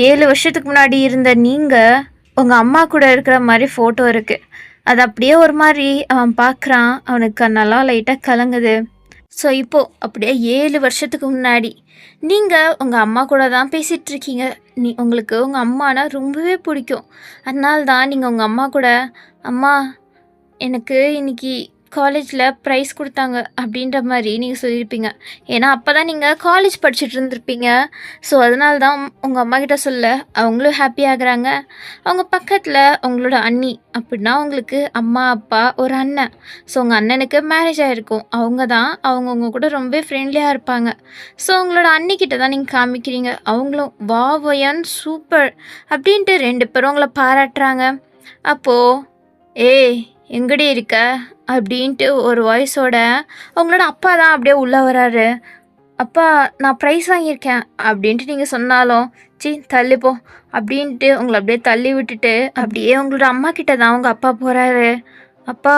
7 வருஷத்துக்கு முன்னாடி இருந்த நீங்கள் உங்கள் அம்மா கூட இருக்கிற மாதிரி ஃபோட்டோ இருக்குது. அது அப்படியே ஒரு மாதிரி அவன் பார்க்குறான். அவனுக்கு கண்ணெல்லாம் லைட்டாக கலங்குது. ஸோ இப்போது அப்படியே 7 வருஷத்துக்கு முன்னாடி நீங்கள் உங்கள் அம்மா கூட தான் பேசிகிட்ருக்கீங்க. உங்களுக்கு உங்கள் அம்மானா ரொம்பவே பிடிக்கும். அதனால தான் நீங்கள் உங்கள் அம்மா கூட அம்மா எனக்கு இன்றைக்கி காலேஜில் ப்ரைஸ் கொடுத்தாங்க அப்படின்ற மாதிரி நீங்கள் சொல்லியிருப்பீங்க. ஏன்னா அப்போ தான் நீங்கள் காலேஜ் படிச்சுட்டு இருந்திருப்பீங்க. ஸோ அதனால தான் உங்கள் அம்மா கிட்ட சொல்ல அவங்களும் ஹாப்பியாகிறாங்க. அவங்க பக்கத்தில் உங்களோட அண்ணி அப்படின்னா உங்களுக்கு அம்மா அப்பா ஒரு அண்ணன். ஸோ உங்கள் அண்ணனுக்கு மேரேஜ் ஆகிருக்கும். அவங்க தான் அவங்க கூட ரொம்ப ஃப்ரெண்ட்லியாக இருப்பாங்க. ஸோ உங்களோட அண்ணிக்கிட்ட தான் நீங்கள் காமிக்கிறீங்க. அவங்களும் வா வயன் சூப்பர் அப்படின்ட்டு 2 பேரும் உங்களை பாராட்டுறாங்க. அப்போது ஏய் எங்கடி இருக்க அப்படின்ட்டு ஒரு வாய்ஸோட அவங்களோட அப்பா தான் அப்படியே உள்ளே வராரு. அப்பா நான் ப்ரைஸ் வாங்கியிருக்கேன் அப்படின்ட்டு நீங்கள் சொன்னாலும் தள்ளிப்போ அப்படின்ட்டு உங்களை அப்படியே தள்ளி விட்டுட்டு அப்படியே உங்களோட அம்மா கிட்ட தான் உங்கள் அப்பா போகிறாரு. அப்பா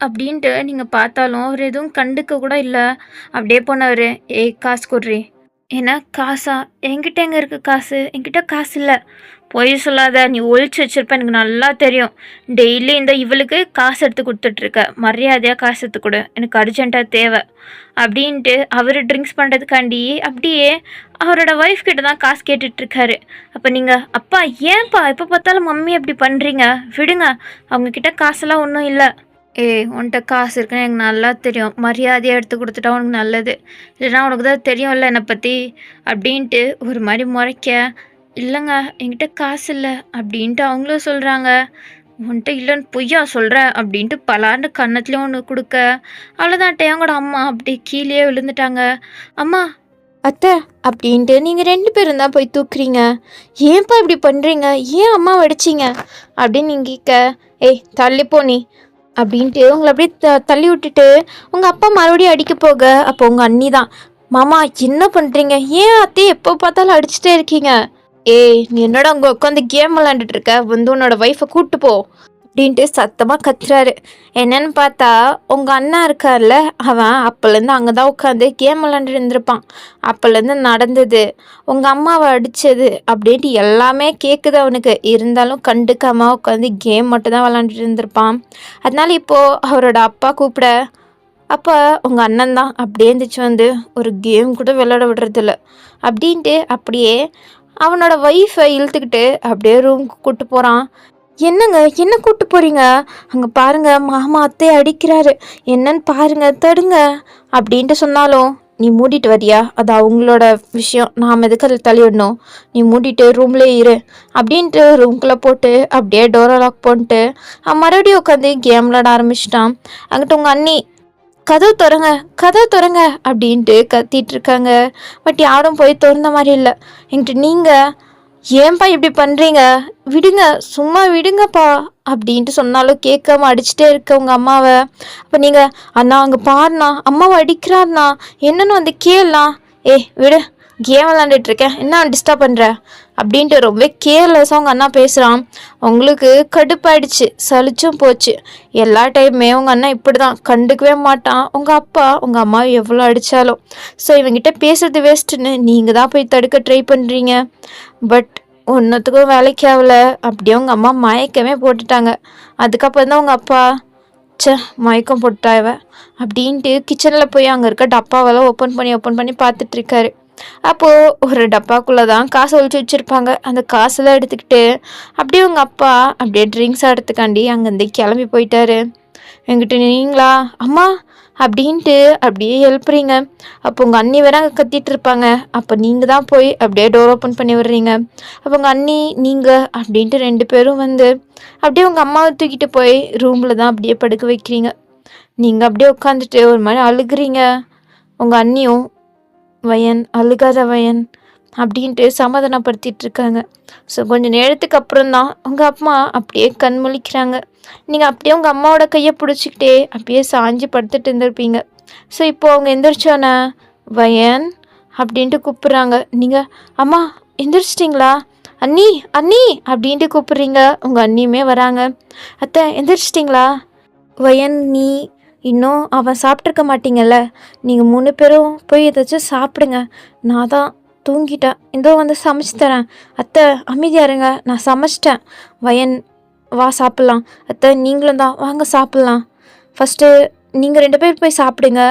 அப்படின்ட்டு நீங்கள் பார்த்தாலும் அவர் எதுவும் கண்டுக்க கூட இல்லை. அப்படியே போனவர், ஏய் காசு குட்றி. ஏன்னா காசா? என்கிட்ட எங்கே இருக்குது காசு? என்கிட்ட காசு இல்லை. பொய் சொல்லாத, நீ ஒழிச்சு வச்சிருப்ப, எனக்கு நல்லா தெரியும். டெய்லி இந்த இவளுக்கு காசு எடுத்து கொடுத்துட்ருக்க, மரியாதையாக காசு எடுத்து கொடு, எனக்கு அர்ஜென்ட்டாக தேவை அப்படின்ட்டு அவர் ட்ரிங்க்ஸ் பண்ணுறதுக்காண்டி அப்படியே அவரோட ஒய்ஃப் கிட்ட தான் காசு கேட்டுட்ருக்காரு. அப்போ நீங்கள், அப்பா ஏன்ப்பா எப்போ பார்த்தாலும் மம்மி அப்படி பண்ணுறீங்க, விடுங்க, அவங்கக்கிட்ட காசெல்லாம் ஒன்றும் இல்லை. ஏய் உன்கிட்ட காசு இருக்குன்னு எனக்கு நல்லா தெரியும், மரியாதையாக எடுத்து கொடுத்துட்டா உனக்கு நல்லது, இல்லைன்னா உனக்கு தான் தெரியும்ல என்னை பற்றி அப்படின்ட்டு ஒரு மாதிரி முறைக்க, இல்லைங்க என்கிட்ட காசு இல்லை அப்படின்ட்டு அவங்களும் சொல்கிறாங்க. உன்கிட்ட இல்லைன்னு பொய்யா சொல்கிற அப்படின்ட்டு பலாண்டு கன்னத்துலேயும் ஒன்று கொடுக்க, அவ்வளோதான் டேங்கோட அம்மா அப்படி கீழே விழுந்துட்டாங்க. அம்மா அத்தை அப்படின்ட்டு நீங்கள் 2 பேரும் தான் போய் தூக்குறீங்க, ஏன்ப்பா இப்படி பண்ணுறீங்க, ஏன் அம்மா அடிச்சிங்க அப்படின்னு நீங்கள் கேட்க, ஏய் தள்ளிப்போ நீ அப்படின்ட்டு உங்களை அப்படியே தள்ளி விட்டுட்டு உங்கள் அப்பா மறுபடியும் அடிக்க போக, அப்போ உங்கள் அண்ணி தான், மாமா என்ன பண்ணுறீங்க, ஏன் அத்தையை எப்போ பார்த்தாலும் அடிச்சுட்டே இருக்கீங்க, ஏய் நீ என்னோட அங்கே உட்காந்து கேம் விளாண்டுட்டு இருக்க, வந்து உன்னோட ஒய்ஃபை கூப்பிட்டு போ அப்படின்ட்டு சத்தமாக கத்துறாரு. என்னன்னு பார்த்தா உங்கள் அண்ணா இருக்கார்ல, அவன் அப்போலேருந்து அங்கே தான் உட்காந்து கேம் விளாண்டுட்டு இருந்திருப்பான். அப்போலேருந்து நடந்தது, உங்கள் அம்மாவை அடித்தது அப்படின்ட்டு எல்லாமே கேட்குது அவனுக்கு. இருந்தாலும் கண்டுக்காமல் உட்காந்து கேம் மட்டும் தான் விளாண்டுட்டு இருந்திருப்பான். அதனால இப்போது அவரோட அப்பா கூப்பிட, அப்போ உங்கள் அண்ணன் தான் அப்படியே இருந்துச்சு வந்து ஒரு கேம் கூட விளையாட விடுறதில்ல அப்படின்ட்டு அப்படியே அவனோட ஒய்ஃபை இழுத்துக்கிட்டு அப்படியே ரூமுக்கு கூப்பிட்டு போகிறான். என்னங்க என்ன கூப்பிட்டு போகிறீங்க, அங்கே பாருங்க மாமா அத்தையை அடிக்கிறாரு, என்னன்னு பாருங்க தடுங்க அப்படின்ட்டு சொன்னாலும், நீ மூடிட்டு வரியா, அது அவங்களோட விஷயம், நாம் எதுக்கு அதில் தலையிடணும், நீ மூடிட்டு ரூம்லேயே இரு அப்படின்ட்டு ரூம்குள்ளே போட்டு அப்படியே டோரை லாக் பண்ணிட்டு மறுபடியும் உட்காந்து கேம் விளாட ஆரம்பிச்சிட்டான். அங்கிட்ட உங்கள் அண்ணி, கதவு திறங்க அப்படின்ட்டு கத்திட்டு இருக்காங்க. பட் யாரும் போய் திறந்த மாதிரி இல்லை. என்கிட்ட நீங்கள் ஏன்பா இப்படி பண்ணுறீங்க, விடுங்க சும்மா விடுங்கப்பா அப்படின்ட்டு சொன்னாலும் கேட்காம அடிச்சுட்டே இருக்க உங்கள் அம்மாவை. அப்போ நீங்கள், அண்ணா அங்கே பாருண்ணா அம்மாவை அடிக்கிறாருண்ணா, என்னன்னு வந்து கேளலாம், விடு கேம் விளாண்டுட்ருக்கேன், என்ன டிஸ்டர்ப் பண்ணுற அப்படின்ட்டு ரொம்ப கேர்லெஸ்ஸாக உங்கள் அண்ணா பேசுகிறான். உங்களுக்கு கடுப்பாயிடுச்சு, சலிச்சும் போச்சு. எல்லா டைமுமே உங்கள் அண்ணா இப்படி தான், கண்டுக்கவே மாட்டான் உங்கள் அப்பா உங்கள் அம்மா எவ்வளோ அடித்தாலும். ஸோ இவங்கிட்ட பேசுறது வேஸ்ட்டுன்னு நீங்கள் தான் போய் தடுக்க ட்ரை பண்ணுறீங்க. பட் ஒன்றுத்துக்கும் வேலைக்கு ஆகலை. அப்படியே உங்கள் அம்மா மயக்கமே போட்டுட்டாங்க. அதுக்கப்புறம் தான் உங்கள் அப்பா, மயக்கம் போட்டாவ அப்படின்ட்டு கிச்சனில் போய் அங்கே இருக்க டப்பாவெல்லாம் ஓப்பன் பண்ணி பார்த்துட்ருக்காரு. அப்போது ஒரு டப்பாக்குள்ளே தான் காசு ஒழிச்சு வச்சுருப்பாங்க. அந்த காசெல்லாம் எடுத்துக்கிட்டு அப்படியே உங்கள் அப்பா அப்படியே ட்ரிங்க்ஸ் ஆடுறதுக்காண்டி அங்கேருந்து கிளம்பி போயிட்டாரு. என்கிட்ட நீங்களா அம்மா அப்படின்ட்டு அப்படியே எழுப்புறீங்க. அப்போ உங்கள் அண்ணி வேற அங்கே கத்திட்டு இருப்பாங்க. அப்போ நீங்கள் தான் போய் அப்படியே டோர் ஓப்பன் பண்ணி விடுறீங்க. அப்போ உங்கள் அண்ணி நீங்கள் அப்படின்ட்டு 2 பேரும் வந்து அப்படியே உங்கள் அம்மாவை தூக்கிட்டு போய் ரூமில் தான் அப்படியே படுக்க வைக்கிறீங்க. நீங்கள் அப்படியே உட்காந்துட்டு ஒரு மாதிரி அழுகுறீங்க. உங்கள் அண்ணியும், வயன் அழுகாத வயன் அப்படின்ட்டு சமாதானப்படுத்திட்டு இருக்காங்க. ஸோ கொஞ்சம் நேரத்துக்கு அப்புறம் தான் உங்கள் அம்மா அப்படியே கண் முழிக்கிறாங்க. நீங்கள் அப்படியே உங்கள் அம்மாவோட கையை பிடிச்சிக்கிட்டே அப்படியே சாஞ்சு படுத்துட்டு இருந்திருப்பீங்க. ஸோ இப்போது அவங்க எந்திரிச்சோன்னே வயன் அப்படின்ட்டு கூப்பிட்றாங்க. நீங்கள் அம்மா எந்திரிச்சிட்டிங்களா, அண்ணி அண்ணி அப்படின்ட்டு கூப்பிட்றீங்க. உங்கள் அண்ணியுமே வராங்க. அத்தை எந்திரிச்சிட்டிங்களா, வயன் நீ இன்னும் அவன் சாப்பிட்ருக்க மாட்டீங்கல்ல, நீங்கள் 3 பேரும் போய் ஏதாச்சும் சாப்பிடுங்க, நான் தான் தூங்கிட்டேன், இதோ வந்து சமைச்சு தரேன். அத்தை அமைதியாக இருங்க, நான் சமைச்சிட்டேன். வயன் வா சாப்பிட்லாம். அத்தை நீங்களும் தான் வாங்க சாப்பிட்லாம். ஃபஸ்ட்டு நீங்கள் 2 பேர் போய் சாப்பிடுங்க,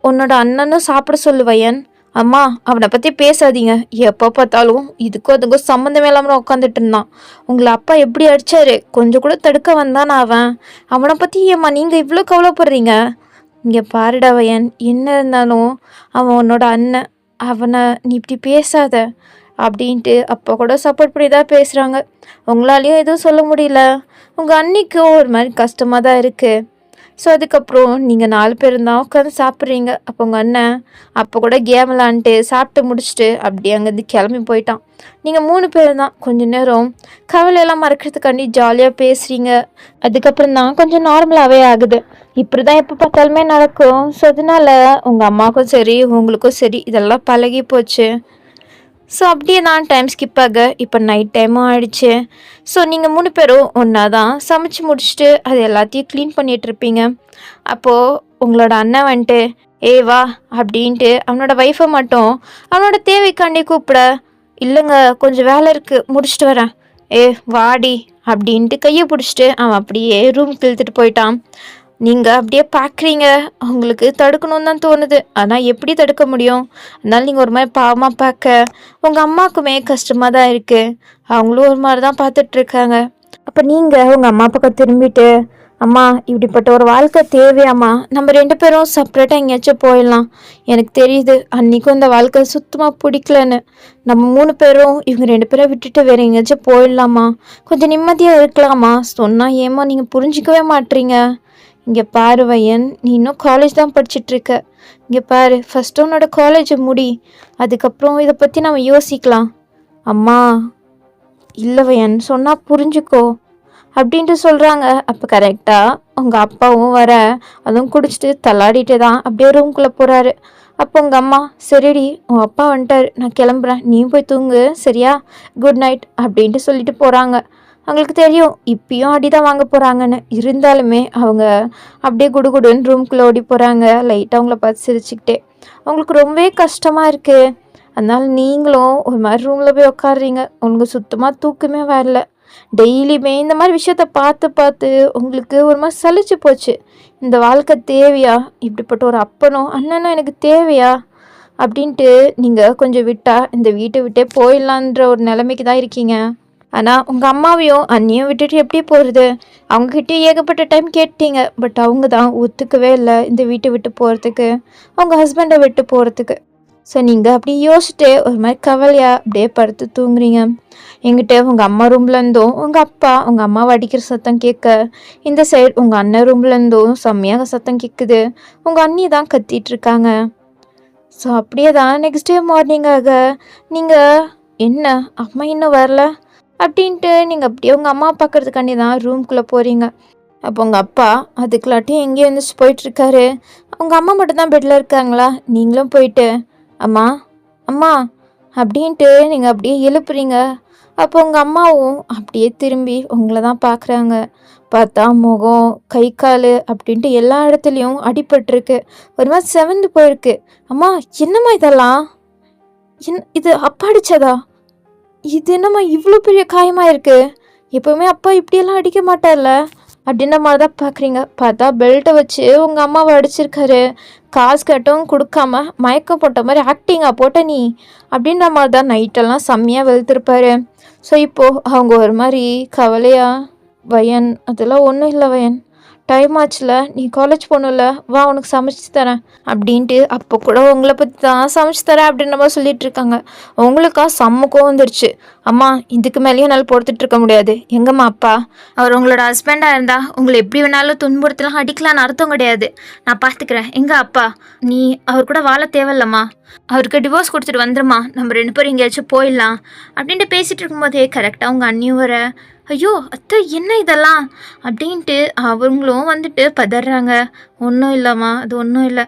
உன்னோட அண்ணனும் சாப்பிட சொல்லு வயன். அம்மா அவனை பற்றி பேசாதீங்க, எப்போ பார்த்தாலும் இதுக்கும் அதுக்கும் சம்மந்தமே இல்லாமல் உட்காந்துட்டு இருந்தான். உங்களை அப்பா எப்படி அடித்தாரு, கொஞ்சம் கூட தடுக்க வந்தான் அவனை பற்றி ஏம்மா நீங்கள் இவ்வளோ கவலைப்படுறீங்க. இங்கே பாருடா வயன், என்ன இருந்தாலும் அவன் உன்னோட அண்ணன், அவனை நீ இப்படி பேசாத அப்படின்ட்டு அப்போ கூட சப்போர்ட் பண்ணி தான் பேசுகிறாங்க. உங்களாலேயும் எதுவும் சொல்ல முடியல. உங்கள் அன்னிக்கும் ஒரு மாதிரி கஷ்டமாக தான் இருக்குது. ஸோ அதுக்கப்புறம் நீங்கள் 4 பேரும் தான் உட்காந்து சாப்பிட்றீங்க. அப்போ உங்கள் அண்ணன் அப்போ கூட கேம் விளாண்டுட்டு சாப்பிட்டு முடிச்சுட்டு அப்படியே அங்கேருந்து கிளம்பி போயிட்டான். நீங்கள் 3 பேர் தான் கொஞ்சம் நேரம் கவலையெல்லாம் மறக்கிறதுக்காண்டி ஜாலியாக பேசுகிறீங்க. அதுக்கப்புறம் தான் கொஞ்சம் நார்மலாகவே ஆகுது. இப்படி தான் எப்போ பார்த்தாலுமே நடக்கும். ஸோ அதனால் உங்கள் அம்மாவுக்கும் சரி உங்களுக்கும் சரி இதெல்லாம் பழகி போச்சு. ஸோ அப்படியே தான் டைம் ஸ்கிப் ஆக இப்போ நைட் டைமும் ஆயிடுச்சு. ஸோ நீங்கள் 3 பேரும் ஒன்றா தான் சமைச்சு முடிச்சுட்டு அது எல்லாத்தையும் க்ளீன் பண்ணிகிட்ருப்பீங்க. அப்போது உங்களோட அண்ணன் வந்துட்டு ஏய் வா அப்படின்ட்டு அவனோட ஒய்ஃபை மட்டும் அவனோட தேவைக்காண்டி கூப்பிட, இல்லைங்க கொஞ்சம் வேலை இருக்குது முடிச்சுட்டு வரேன், ஏ வாடி அப்படின்ட்டு கையை பிடிச்சிட்டு அவன் அப்படியே ரூமுக்கு இழுத்துட்டு போயிட்டான். நீங்கள் அப்படியே பார்க்குறீங்க, உங்களுக்கு தடுக்கணும்னு தான் தோணுது, ஆனால் எப்படி தடுக்க முடியும்? அதனால நீங்கள் ஒரு மாதிரி பாவமாக பார்க்க உங்கள் அம்மாவுக்குமே கஷ்டமாக தான் இருக்குது. அவங்களும் ஒரு மாதிரி தான் பார்த்துட்ருக்காங்க. அப்போ நீங்கள் உங்கள் அம்மா பக்கம் திரும்பிட்டு, அம்மா இப்படிப்பட்ட ஒரு வாழ்க்கை தேவையாம்மா, நம்ம 2 பேரும் செப்பரேட்டாக எங்கேயாச்சும் போயிடலாம், எனக்கு தெரியுது அன்றைக்கும் இந்த வாழ்க்கை சுத்தமாக பிடிக்கலன்னு, நம்ம 3 பேரும் இவங்க 2 பேரை விட்டுட்டு வேறு எங்கேயாச்சும் போயிடலாமா, கொஞ்சம் நிம்மதியாக இருக்கலாமா சொன்னால் ஏமா நீங்கள் புரிஞ்சிக்கவே மாட்றீங்க. இங்கே பாரு வயன், நீ இன்னும் காலேஜ் தான் படிச்சுட்ருக்க, இங்கே பாரு ஃபஸ்ட்டு உன்னோட காலேஜை முடி, அதுக்கப்புறம் இதை பற்றி நம்ம யோசிக்கலாம். அம்மா இல்லை வயன் சொன்னால் புரிஞ்சுக்கோ அப்படின்ட்டு சொல்கிறாங்க. அப்போ கரெக்டாக உங்கள் அப்பாவும் வர, அதுவும் குடிச்சிட்டு தள்ளாடிட்டு தான் அப்படியே ரூம்குள்ளே போகிறாரு. அப்போ உங்கள் அம்மா சரிடி உன் அப்பா வந்துட்டார் நான் கிளம்புறேன், நீ போய் தூங்கு சரியா, குட் நைட் அப்படின்ட்டு சொல்லிட்டு போகிறாங்க. அவங்களுக்கு தெரியும் இப்பயும் அடிதான் வாங்க போகிறாங்கன்னு, இருந்தாலுமே அவங்க அப்படியே குடுகுடுன்னு ரூம்குள்ளே ஓடி போகிறாங்க, லைட்டாக அவங்கள பார்த்து சிரிச்சுக்கிட்டே. அவங்களுக்கு ரொம்பவே கஷ்டமாக இருக்குது. அதனால் நீங்களும் ஒரு மாதிரி ரூமில் போய் உட்காடுறீங்க, உங்களுக்கு சுத்தமாக தூக்கமே வரல. டெய்லியுமே இந்த மாதிரி விஷயத்த பார்த்து பார்த்து உங்களுக்கு ஒரு மாதிரி சலிச்சு போச்சு. இந்த வாழ்க்கை தேவையா, இப்படிப்பட்ட ஒரு அப்பனும் அண்ணனும் எனக்கு தேவையா அப்படின்ட்டு நீங்கள் கொஞ்சம் விட்டால் இந்த வீட்டை விட்டே போயிடலான்ற ஒரு நிலைமைக்கு தான் இருக்கீங்க. ஆனால் உங்கள் அம்மாவையும் அண்ணியும் விட்டுட்டு எப்படி போகிறது? அவங்கக்கிட்டே ஏகப்பட்ட டைம் கேட்டீங்க, பட் அவங்க தான் ஒத்துக்கவே இல்லை இந்த வீட்டை விட்டு போகிறதுக்கு, அவங்க ஹஸ்பண்டை விட்டு போகிறதுக்கு. ஸோ நீங்கள் அப்படி யோசிச்சுட்டு ஒரு மாதிரி கவலையாக அப்படியே படுத்து தூங்குறீங்க. எங்கிட்ட உங்கள் அம்மா ரூம்லேருந்தும் உங்கள் அப்பா உங்கள் அம்மாவை அடிக்கிற சத்தம் கேட்க, இந்த சைடு உங்கள் அண்ணன் ரூம்லேருந்தும் செம்மையாக சத்தம் கேட்குது, உங்கள் அண்ணி தான் கத்திட்டு இருக்காங்க. ஸோ அப்படியே தான் நெக்ஸ்ட் டே மார்னிங்காக நீங்கள் என்ன அம்மா இன்னும் வரல அப்படின்ட்டு நீங்கள் அப்படியே உங்கள் அம்மா பார்க்கறதுக்காண்டி தான் ரூம்குள்ளே போகிறீங்க. அப்போ உங்கள் அப்பா அதுக்குள்ளாட்டியும் எங்கேயும் எழுந்திரிச்சு போயிட்டுருக்காரு. உங்கள் அம்மா மட்டும்தான் பெட்டில் இருக்காங்களா, நீங்களும் போயிட்டு அம்மா அம்மா அப்படின்ட்டு நீங்கள் அப்படியே எழுப்புறீங்க. அப்போ உங்கள் அம்மாவும் அப்படியே திரும்பி உங்களை தான் பார்க்குறாங்க. பார்த்தா முகம் கை கால் அப்படின்ட்டு எல்லா இடத்துலையும் அடிபட்டுருக்கு, ஒரு மாதிரி செவந்து போயிருக்கு. அம்மா என்னம்மா இதெல்லாம், இது அப்பா அடிச்சதா, இது என்னம்மா இவ்வளோ பெரிய காயமாக இருக்குது, எப்போவுமே அப்பா இப்படியெல்லாம் அடிக்க மாட்டார்ல அப்படின்ற மாதிரி தான் பார்க்குறீங்க. பார்த்தா பெல்ட்டை வச்சு உங்கள் அம்மாவை அடிச்சிருக்காரு, காசு கட்டும் கொடுக்காம மயக்கம் போட்ட மாதிரி ஆக்டிங்காக போட்ட நீ அப்படின்ற மாதிரி தான் நைட்டெல்லாம் செம்மையாக வெளுத்திருப்பாரு. ஸோ இப்போது அவங்க ஒரு மாதிரி கவலையா, வயன் அதெல்லாம் ஒன்றும் இல்லை வயன், டைம் ஆச்சுல, நீ காலேஜ் போகணும்ல, வா உனக்கு சமைச்சு தரேன் அப்படின்ட்டு அப்போ கூட உங்களை பற்றி தான் சமைச்சு தரேன் அப்படின்ற மாதிரி சொல்லிட்டு இருக்காங்க. உங்களுக்கா செம்மக்கும் வந்துடுச்சு. அம்மா இதுக்கு மேலேயும் என்னால் பொறுத்துட்டு இருக்க முடியாது, எங்கம்மா அப்பா, அவர் உங்களோட ஹஸ்பண்டாக இருந்தால் உங்களை எப்படி வேணாலும் துன்புறுத்தலாம் அடிக்கலான்னு அர்த்தம் கிடையாது, நான் பார்த்துக்கிறேன், எங்கள் அப்பா நீ அவர் கூட வாழ தேவையில்லம்மா, அவருக்கு டிவோர்ஸ் கொடுத்துட்டு வந்துருமா, நம்ம 2 பேரும் எங்கேயாச்சும் போயிடலாம் அப்படின்ட்டு பேசிகிட்டு இருக்கும்போதே கரெக்டாக உங்கள் அண்ணியும் வர, ஐயோ அத்தை என்ன இதெல்லாம் அப்படின்ட்டு அவங்களும் வந்துட்டு பதறாங்க. ஒன்றும் இல்லைம்மா, அது ஒன்றும் இல்லை,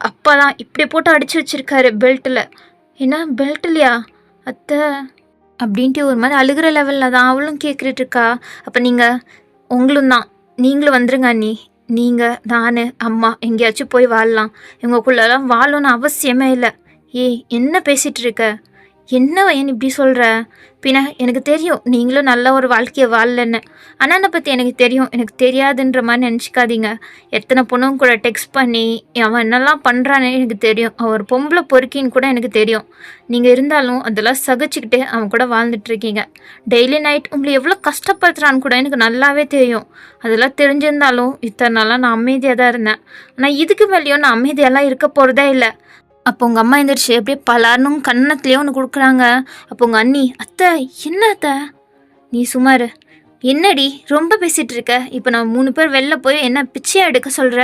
அப்பா தான் இப்படி போட்டு அடித்து வச்சிருக்காரு பெல்ட்டில். என்ன பெல்ட் இல்லையா அத்தை அப்படின்ட்டு ஒரு மாதிரி அழுகிற லெவலில் தான் அவளும் கேட்குறிட்டு இருக்கா. அப்போ நீங்கள் உங்களும் தான், நீங்களும் வந்துருங்க அண்ணி, நீங்கள் நான் அம்மா எங்கேயாச்சும் போய் வாழலாம், இவங்களுக்குள்ளெல்லாம் வாழணும்னு அவசியமே இல்லை. ஏய் என்ன பேசிகிட்டு இருக்க, என்ன வயன் இப்படி சொல்கிற, பின்ன எனக்கு தெரியும் நீங்களும் நல்ல ஒரு வாழ்க்கையை வாழலன்னு, அண்ணனை பற்றி எனக்கு தெரியும், எனக்கு தெரியாதுன்ற மாதிரி நினச்சிக்காதீங்க. எத்தனை பொண்ணும் கூட டெக்ஸ்ட் பண்ணி அவன் என்னெல்லாம் பண்ணுறான்னு எனக்கு தெரியும், அவர் பொம்பளை பொறுக்கின்னு கூட எனக்கு தெரியும். நீங்கள் இருந்தாலும் அதெல்லாம் சகிச்சுக்கிட்டு அவன் கூட வாழ்ந்துட்டுருக்கீங்க. டெய்லி நைட் உங்களை எவ்வளோ கஷ்டப்படுத்துகிறான்னு கூட எனக்கு நல்லாவே தெரியும். அதெல்லாம் தெரிஞ்சிருந்தாலும் இத்தனை நாளாக நான் அமைதியாக தான் இருந்தேன். ஆனால் இதுக்கு மேலேயும் நான் அமைதியெல்லாம் இருக்க போகிறதே இல்லை. அப்போ உங்கள் அம்மா எழுந்திரிச்சு அப்படியே பலார்னும் கன்னத்துலேயே ஒன்று கொடுக்குறாங்க. அப்போ உங்கள் அண்ணி, அத்தை என்ன அத்தை நீ சுமார், என்னடி ரொம்ப பேசிகிட்டு இருக்க, இப்போ நம்ம 3 பேர் வெளில போய் என்ன பிச்சையாக எடுக்க சொல்கிற,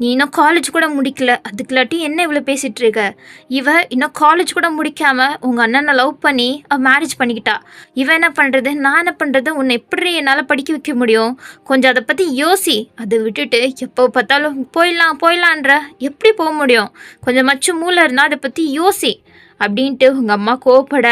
நீ இன்னும் காலேஜ் கூட முடிக்கல, அதுக்குள்ளாட்டி என்ன இவ்வளோ பேசிகிட்டு இருக்க, இவ இன்னும் காலேஜ் கூட முடிக்காமல் உங்கள் அண்ணனை லவ் பண்ணி மேரேஜ் பண்ணிக்கிட்டா, இவன் என்ன பண்ணுறது, நான் என்ன பண்ணுறது, உன்னை எப்படி என்னால் படிக்க வைக்க முடியும், கொஞ்சம் அதை பற்றி யோசி, அதை விட்டுட்டு எப்போ பார்த்தாலும் போயிடலான்ற எப்படி போக முடியும், கொஞ்சம் மச்சு மூளை இருந்தால் அதை பற்றி யோசி அப்படின்ட்டு உங்கள் அம்மா கோவப்பட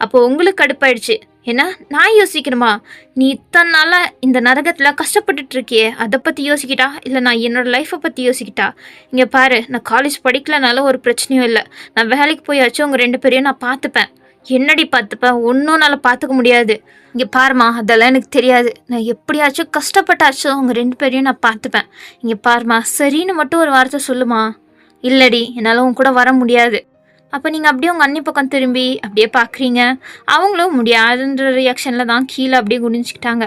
அப்போ உங்களுக்கு கடுப்பாயிடுச்சு. ஏன்னா நான் யோசிக்கணுமா? நீ இத்தனை நாளாக இந்த நரகத்தில் கஷ்டப்பட்டுட்டு இருக்கியே, அதை பற்றி யோசிக்கிட்டா இல்லை நான் என்னோடய லைஃப்பை பற்றி யோசிக்கிட்டா? இங்கே பாரு, நான் காலேஜ் படிக்கலனாலும் ஒரு பிரச்சனையும் இல்லை. நான் வேலைக்கு போயாச்சும் உங்கள் 2 பேரையும் நான் பார்த்துப்பேன். என்னடி பார்த்துப்பேன்? ஒன்றும் என்னால் பார்த்துக்க முடியாது. இங்கே பாருமா, அதெல்லாம் எனக்கு தெரியாது. நான் எப்படியாச்சும் கஷ்டப்பட்டாச்சும் உங்கள் 2 பேரையும் நான் பார்த்துப்பேன். இங்கே பாருமா, சரின்னு மட்டும் ஒரு வார்த்தை சொல்லுமா. இல்லடி, என்னால் உன் கூட வர முடியாது. அப்போ நீங்கள் அப்படியே உங்கள் அண்ணி பக்கம் திரும்பி அப்படியே பார்க்குறீங்க. அவங்களும் முடியாதுன்ற ரியாக்ஷனில் தான் கீழே அப்படியே குனிஞ்சிக்கிட்டாங்க.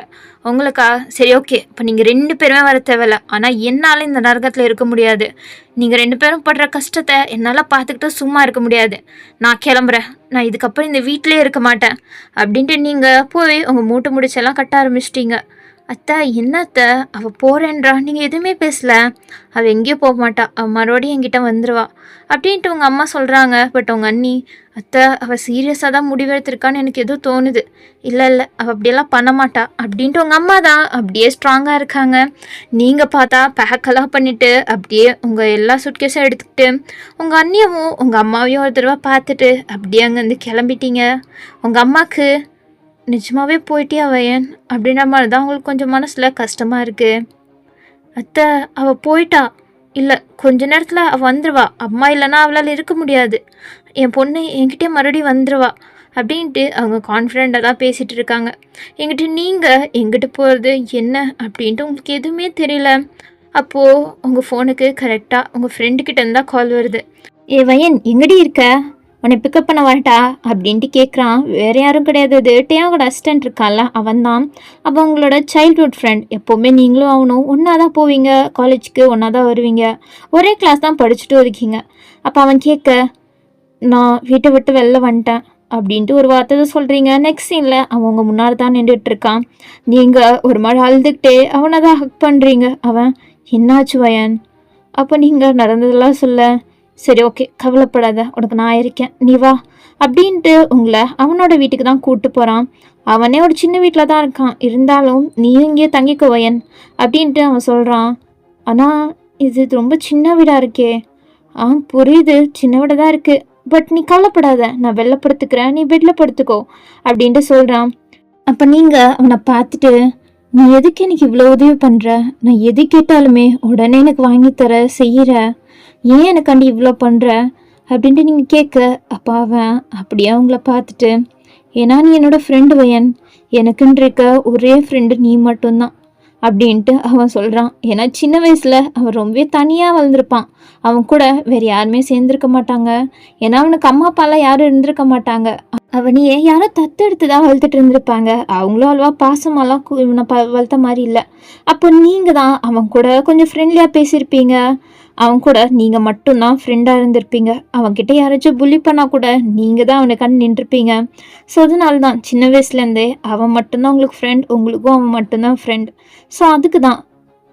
உங்களுக்கா? சரி, ஓகே, இப்போ நீங்கள் 2 பேருமே வர தேவையில்ல. ஆனால் என்னால் இந்த நரகத்தில் இருக்க முடியாது. நீங்கள் 2 பேரும் படுற கஷ்டத்தை என்னால் பார்த்துக்கிட்டு சும்மா இருக்க முடியாது. நான் கிளம்புறேன். நான் இதுக்கப்புறம் இந்த வீட்டிலே இருக்க மாட்டேன் அப்படின்ட்டு நீங்கள் போய் உங்கள் மூட்டை முடிச்செல்லாம் கட்ட ஆரம்பிச்சிட்டிங்க. அத்தை, என்னத்த அவள் போகிறேன்றா, நீங்கள் எதுவுமே பேசல. அவள் எங்கேயும் போக மாட்டா, அவள் மறுபடியும் என்கிட்ட வந்துடுவா அப்படின்ட்டு உங்கள் அம்மா சொல்கிறாங்க. பட் உங்கள் அண்ணி, அத்தை அவள் சீரியஸாக தான் முடிவெடுத்திருக்கான்னு எனக்கு எதுவும் தோணுது. இல்லை அவள் அப்படியெல்லாம் பண்ண மாட்டா அப்படின்ட்டு உங்கள் அம்மா தான் அப்படியே ஸ்ட்ராங்காக இருக்காங்க. நீங்கள் பார்த்தா பேக்கெல்லாம் பண்ணிவிட்டு அப்படியே உங்கள் எல்லா சுட்கேஸும் எடுத்துக்கிட்டு உங்கள் அண்ணியவும் உங்கள் அம்மாவையும் ஒரு தடவை பார்த்துட்டு அப்படியே அங்கேருந்து கிளம்பிட்டீங்க. உங்கள் அம்மாவுக்கு நிஜமாவே போயிட்டியா வயன் அப்படின்ற மாதிரி தான் அவங்களுக்கு கொஞ்சம் மனசில் கஷ்டமாக இருக்குது. அத்தை, அவள் போயிட்டா. இல்லை, கொஞ்ச நேரத்தில் அவள் வந்துடுவா. அம்மா இல்லைன்னா அவளால் இருக்க முடியாது. என் பொண்ணு என்கிட்டே மறுபடியும் வந்துடுவா அப்படின்ட்டு அவங்க கான்ஃபிடெண்ட்டாக தான் பேசிகிட்டு இருக்காங்க. என்கிட்ட நீங்கள் எங்கிட்ட போகிறது என்ன அப்படின்ட்டு உங்களுக்கு எதுவுமே தெரியல. அப்போது உங்கள் ஃபோனுக்கு கரெக்டாக உங்கள் ஃப்ரெண்டுக்கிட்ட இருந்தால் கால் வருது. ஏ வயன், எங்கடி இருக்க? உன்னை பிக்கப் பண்ண வரட்டா அப்படின்ட்டு கேட்குறான். வேறு யாரும் கிடையாது, அது டேயோட அசிஸ்டன்ட் இருக்கான்ல, அவன் தான். அப்போ உங்களோட சைல்ட்ஹுட் ஃப்ரெண்ட். எப்போவுமே நீங்களும் அவனும் ஒன்றா தான் போவீங்க, காலேஜுக்கு ஒன்றா தான் வருவீங்க, ஒரே கிளாஸ் தான் படிச்சுட்டு இருக்கீங்க. அப்போ அவன் கேட்க, நான் வீட்டை விட்டு வெளில வந்துட்டேன் அப்படின்ட்டு ஒரு வார்த்தை தான் சொல்கிறீங்க. நெக்ஸ்ட் சீனில் அவன் உங்கள் முன்னாடி தான் நின்றுட்டு இருக்கான். நீங்கள் ஒரு மாதிரி அழுதுகிட்டே அவனை தான் ஹக் பண்ணுறீங்க. அவன், என்னாச்சு வயன்? அப்போ நீங்கள் நடந்ததெல்லாம் சொல்ல, சரி ஓகே, கவலைப்படாத, உனக்கு நான் இருக்கேன், நீ வா அப்படின்ட்டு உங்களை அவனோட வீட்டுக்கு தான் கூப்பிட்டு போகிறான். அவனே ஒரு சின்ன வீட்டில் தான் இருக்கான், இருந்தாலும் நீயும் இங்கேயே தங்கிக்கோ வயன் அப்படின்ட்டு அவன் சொல்கிறான். ஆனால் இது ரொம்ப சின்ன வீடாக இருக்கே. புரியுது, சின்ன வீடாக தான் இருக்குது, பட் நீ கவலைப்படாத, நான் வெளில படுத்துக்கிறேன், நீ பெட்டில் படுத்துக்கோ அப்படின்ட்டு சொல்கிறான். அப்போ நீங்கள் அவனை பார்த்துட்டு, நீ எதுக்கு எனக்கு இவ்வளோ உதவி பண்ணுற? நான் எது கேட்டாலுமே உடனே எனக்கு வாங்கித்தர செய்கிற, ஏன் எனக்காண்டி இவ்வளோ பண்ணுற அப்படின்ட்டு நீங்கள் கேட்க, அப்போ அவன் அப்படியே அவங்கள பார்த்துட்டு, ஏன்னா நீ என்னோடய ஃப்ரெண்டு வயன், எனக்குன்னு இருக்க ஒரே ஃப்ரெண்டு நீ மட்டும்தான் அப்படின்ட்டு அவன் சொல்கிறான். ஏன்னா சின்ன வயசில் அவன் ரொம்பவே தனியாக வளர்ந்துருப்பான். அவன் கூட வேறு யாருமே சேர்ந்துருக்க மாட்டாங்க. ஏன்னா அவனுக்கு அம்மா அப்பாலாம் யாரும் இருந்திருக்க மாட்டாங்க. அவனையே யாரோ தத்தெடுத்து தான் வளர்த்துட்டு இருந்திருப்பாங்க. அவங்களும் அவ்வளோவா பாசமாலாம் இவனை வளர்த்த மாதிரி இல்லை. அப்போ நீங்கள் தான் அவன் கூட கொஞ்சம் ஃப்ரெண்ட்லியாக பேசியிருப்பீங்க. அவன் கூட நீங்கள் மட்டும்தான் ஃப்ரெண்டாக இருந்திருப்பீங்க. அவன்கிட்ட யாராச்சும் புள்ளி பண்ணால் கூட நீங்கள் தான் அவனை கண்டு நின்றுருப்பீங்க. ஸோ அதனால தான் சின்ன வயசுலேருந்தே அவன் மட்டும்தான் உங்களுக்கு ஃப்ரெண்ட், உங்களுக்கும் அவன் மட்டும்தான் ஃப்ரெண்ட். ஸோ அதுக்கு தான்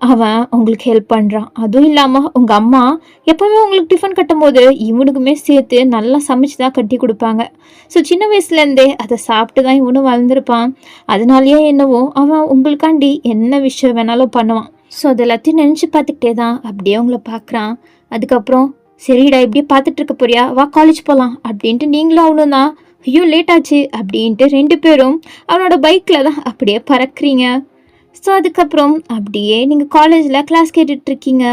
அவன் உங்களுக்கு ஹெல்ப் பண்ணுறான். அதுவும் இல்லாமல் உங்கள் அம்மா எப்போவுமே உங்களுக்கு டிஃபன் கட்டும் போது இவனுக்குமே சேர்த்து நல்லா சமைச்சு தான் கட்டி கொடுப்பாங்க. ஸோ சின்ன வயசுலேருந்தே அதை சாப்பிட்டு தான் இவனும் வளர்ந்துருப்பான். அதனாலேயே என்னவோ அவன் உங்களுக்காண்டி என்ன விஷயம் வேணாலும் பண்ணுவான். ஸோ அது எல்லாத்தையும் நினச்சி பார்த்துக்கிட்டே தான் அப்படியே உங்களை பார்க்குறான். அதுக்கப்புறம், சரிடா இப்படியே பார்த்துட்டு இருக்க போறியா, வா காலேஜ் போகலாம் அப்படின்ட்டு நீங்களும் அவனும் தான், ஐயோ லேட் ஆச்சு அப்படின்ட்டு 2 பேரும் அவனோட பைக்கில் தான் அப்படியே பறக்குறீங்க. ஸோ அதுக்கப்புறம் அப்படியே நீங்கள் காலேஜில் கிளாஸ் கேட்டுட்ருக்கீங்க.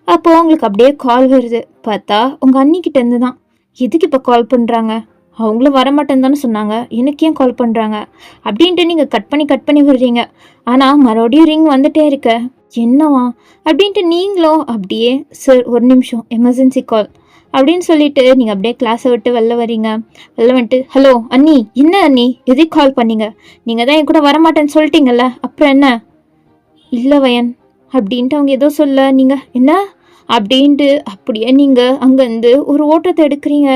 அப்போது உங்களுக்கு அப்படியே கால் வருது. பார்த்தா உங்கள் அண்ணிக்கிட்டேருந்து தான். எதுக்கு இப்போ கால் பண்ணுறாங்க? அவங்களும் வரமாட்டேன்னு தானே சொன்னாங்க, எனக்கு ஏன் கால் பண்ணுறாங்க அப்படின்ட்டு நீங்கள் கட் பண்ணி விடுறீங்க. ஆனால் மறுபடியும் ரிங் வந்துட்டே இருக்க, என்னவா அப்படின்ட்டு நீங்களும் அப்படியே, சார் ஒரு நிமிஷம் எமர்ஜென்சி கால் அப்படின்னு சொல்லிட்டு நீங்கள் அப்படியே கிளாஸை விட்டு வெளில வரீங்க. வெளில வந்துட்டு, ஹலோ அண்ணி, என்ன அண்ணி எதுக்கு கால் பண்ணீங்க? நீங்கள் தான் என் கூட வரமாட்டேன்னு சொல்லிட்டீங்கல்ல, அப்புறம் என்ன? இல்லை வயன் அப்படின்ட்டு அவங்க ஏதோ சொல்ல, நீங்கள் என்ன அப்படின்ட்டு அப்படியே நீங்கள் அங்கேருந்து ஒரு ஓட்டத்தை எடுக்கிறீங்க.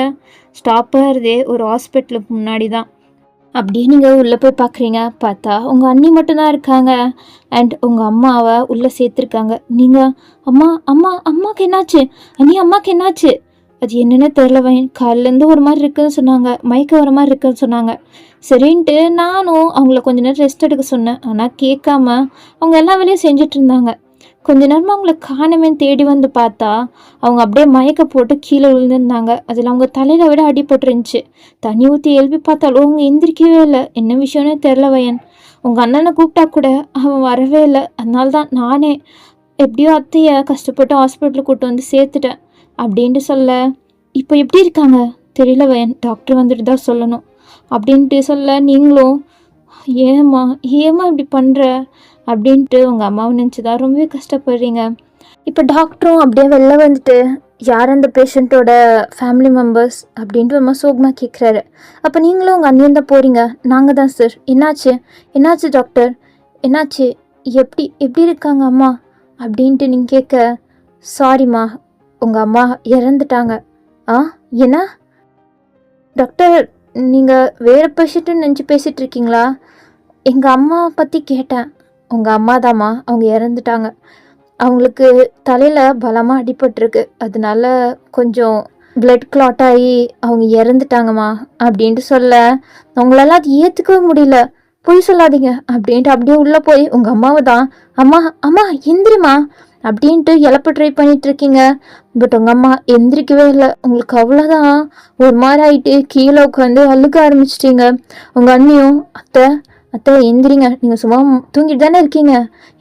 ஸ்டாப்பாக இருதே ஒரு ஹாஸ்பிட்டலுக்கு முன்னாடி தான். அப்படியே நீங்கள் உள்ளே போய் பார்க்குறீங்க. பார்த்தா உங்கள் அண்ணி மட்டும்தான் இருக்காங்க. அண்ட் உங்கள் அம்மாவை உள்ளே சேர்த்துருக்காங்க. நீங்கள், அம்மாவுக்கு என்னாச்சு? அம்மாவுக்கு என்னாச்சு? அது என்னென்ன தெரில வயன், காலிலேருந்து ஒரு மாதிரி இருக்குதுன்னு சொன்னாங்க, மயக்கம் வர மாதிரி இருக்குதுன்னு சொன்னாங்க. சரின்ட்டு நானும் அவங்கள கொஞ்ச நேரம் ரெஸ்ட் எடுக்க சொன்னேன். ஆனால் கேட்காம அவங்க எல்லா வேலையும் செஞ்சுட்டு இருந்தாங்க. கொஞ்ச நேரமாக அவங்கள காணமே தேடி வந்து பார்த்தா அவங்க அப்படியே மயக்க போட்டு கீழே விழுந்திருந்தாங்க. அதில் அவங்க தலையில் விட அடிபட்டுருந்துச்சு. தண்ணி ஊற்றி எழுப்பி பார்த்தாலும் அவங்க எந்திரிக்கவே இல்லை. என்ன விஷயம்னே தெரில வயன். உங்கள் அண்ணனை கூப்பிட்டா கூட அவன் வரவே இல்லை. அதனால தான் நானே எப்படியோ அத்தையை கஷ்டப்பட்டு ஹாஸ்பிட்டலுக்கு கூப்பிட்டு வந்து சேர்த்துட்டேன் அப்படின்ட்டு சொல்ல, இப்போ எப்படி இருக்காங்க தெரியல வயன், டாக்டர் வந்துட்டு தான் சொல்லணும் அப்படின்ட்டு சொல்ல, நீங்களும் ஏம்மா ஏம்மா இப்படி பண்ணுற அப்படின்ட்டு உங்கள் அம்மாவை நினச்சி தான் ரொம்பவே கஷ்டப்படுறீங்க. இப்போ டாக்டரும் அப்படியே வெளில வந்துட்டு யார் அந்த பேஷண்ட்டோட ஃபேமிலி மெம்பர்ஸ் அப்படின்ட்டு ரொம்ப சோகமாக கேட்குறாரு. அப்போ நீங்களும் உங்கள் அண்ணியும் தான் போகிறீங்க. நாங்கள் தான் சார். என்னாச்சு டாக்டர், என்னாச்சு, எப்படி எப்படி இருக்காங்க அம்மா அப்படின்ட்டு நீங்கள் கேட்க, சாரிம்மா உங்கள் அம்மா இறந்துட்டாங்க. ஆ என்ன டாக்டர், நீங்கள் வேறு பேஷண்ட்டுன்னு நினச்சி பேசிகிட்டு இருக்கீங்களா? எங்கள் அம்மா பற்றி கேட்டேன். உங்கள் அம்மா தாம்மா, அவங்க இறந்துட்டாங்க. அவங்களுக்கு தலையில் பலமாக அடிபட்டிருக்கு. அதனால கொஞ்சம் பிளட் கிளாட் ஆகி அவங்க இறந்துட்டாங்கம்மா அப்படின்ட்டு சொல்ல, அவங்களால அது ஏற்றுக்கவே முடியல. பொய் சொல்லாதீங்க அப்படின்ட்டு அப்படியே உள்ளே போய் உங்கள் அம்மாவை தான், அம்மா அம்மா எந்திரிம்மா அப்படின்ட்டு இழப்பு ட்ரை பண்ணிட்டு இருக்கீங்க. பட் உங்கள் அம்மா எந்திரிக்கவே இல்லை. உங்களுக்கு அவ்வளோதான் ஒரு மாதிரி ஆகிட்டு கீழே உட்காந்து அழுக ஆரம்பிச்சிட்டிங்க. உங்கள் அண்ணியும், அத்தை அத்தை எந்திரிங்க, நீங்கள் சும்மா தூங்கிட்டு தானே இருக்கீங்க,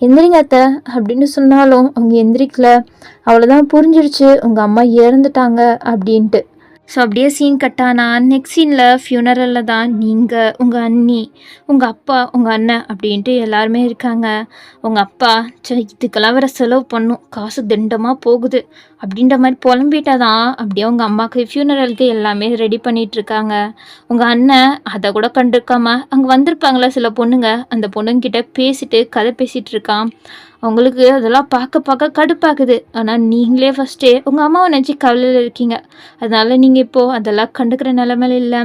எந்திரிங்க அத்தை அப்படின்னு சொன்னாலும் அவங்க எந்திரிக்கல. அவ்வளோதான் புரிஞ்சிருச்சு உங்கள் அம்மா இறந்துட்டாங்க அப்படின்ட்டு. ஸோ அப்படியே சீன் கட்டானா நெக்ஸ்ட் சீனில் ஃபியூனரலில் தான் நீங்கள், உங்கள் அண்ணி, உங்கள் அப்பா, உங்கள் அண்ணன் அப்படின்ட்டு எல்லாருமே இருக்காங்க. உங்கள் அப்பா இதுக்கெல்லாம் வேறு செலவு பண்ணும், காசு திண்டமாக போகுது அப்படின்ற மாதிரி புலம்பிட்டா தான் அப்படியே உங்கள் அம்மாவுக்கு ஃபியூனரலுக்கு எல்லாமே ரெடி பண்ணிகிட்ருக்காங்க. உங்கள் அண்ணன் அதை கூட கண்டிருக்காம அங்கே வந்திருப்பாங்களே சில பொண்ணுங்க, அந்த பொண்ணுங்கிட்ட பேசிட்டு கதை பேசிகிட்டு இருக்கான். அவங்களுக்கு அதெல்லாம் பார்க்க கடுப்பாக்குது. ஆனால் நீங்களே ஃபஸ்ட்டே உங்கள் அம்மாவை நினச்சி கவலையில் இருக்கீங்க. அதனால் நீங்கள் இப்போது அதெல்லாம் கண்டுக்கிற நிலமையில இல்லை.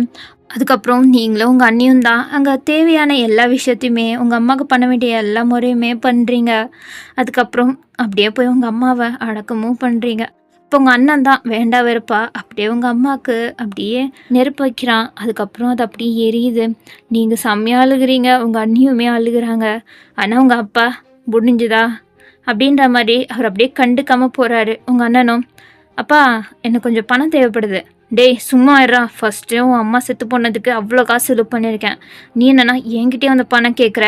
அதுக்கப்புறம் நீங்களும் உங்கள் அண்ணியும் தான் அங்கே தேவையான எல்லா விஷயத்தையுமே உங்கள் அம்மாவுக்கு பண்ண வேண்டிய எல்லா முறையுமே பண்ணுறீங்க. அதுக்கப்புறம் அப்படியே போய் உங்கள் அம்மாவை அடக்கமும் பண்ணுறீங்க. இப்போ உங்கள் அண்ணன் தான் வேண்டா வெறுப்பா அப்படியே உங்கள் அம்மாவுக்கு அப்படியே நெருப்பு வைக்கிறான். அதுக்கப்புறம் அது அப்படியே எரியுது. நீங்கள் செம்மையாக அழுகிறீங்க, உங்கள் அண்ணியுமே அழுகிறாங்க. ஆனால் உங்கள் அப்பா முடிஞ்சுதா அப்படின்ற மாதிரி அவர் அப்படியே கண்டுக்காமல் போகிறாரு. உங்கள் அண்ணனும், அப்பா எனக்கு கொஞ்சம் பணம் தேவைப்படுது. டேய் சும்மா இருறா, ஃபஸ்ட்டு உன் அம்மா செத்து போனதுக்கு அவ்வளோ காசு செலவு பண்ணியிருக்கேன், நீ என்னன்னா என்கிட்டயே வந்து பணம் கேட்குற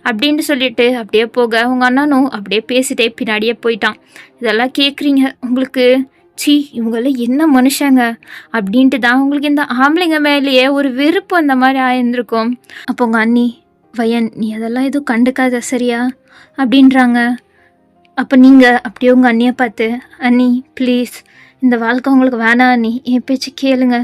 அப்படின்ட்டு சொல்லிட்டு அப்படியே போக உங்கள் அண்ணனும் அப்படியே பேசிட்டே பின்னாடியே போயிட்டான். இதெல்லாம் கேட்குறீங்க, உங்களுக்கு சி இவங்கெல்லாம் என்ன மனுஷங்க அப்படின்ட்டு தான் உங்களுக்கு இந்த ஆம்பளைங்க மேலேயே ஒரு வெறுப்பு அந்த மாதிரி ஆயிருந்திருக்கும். அப்போ உங்கள் அண்ணி, வயன் நீ அதெல்லாம் எதுவும் கண்டுக்காத சரியா அப்படின்றாங்க. அப்போ நீங்கள் அப்படியே உங்கள் அண்ணியை பார்த்து, அண்ணி ப்ளீஸ் இந்த வாழ்க்கை உங்களுக்கு வேணாம் அண்ணி, என் பேச்சு கேளுங்க,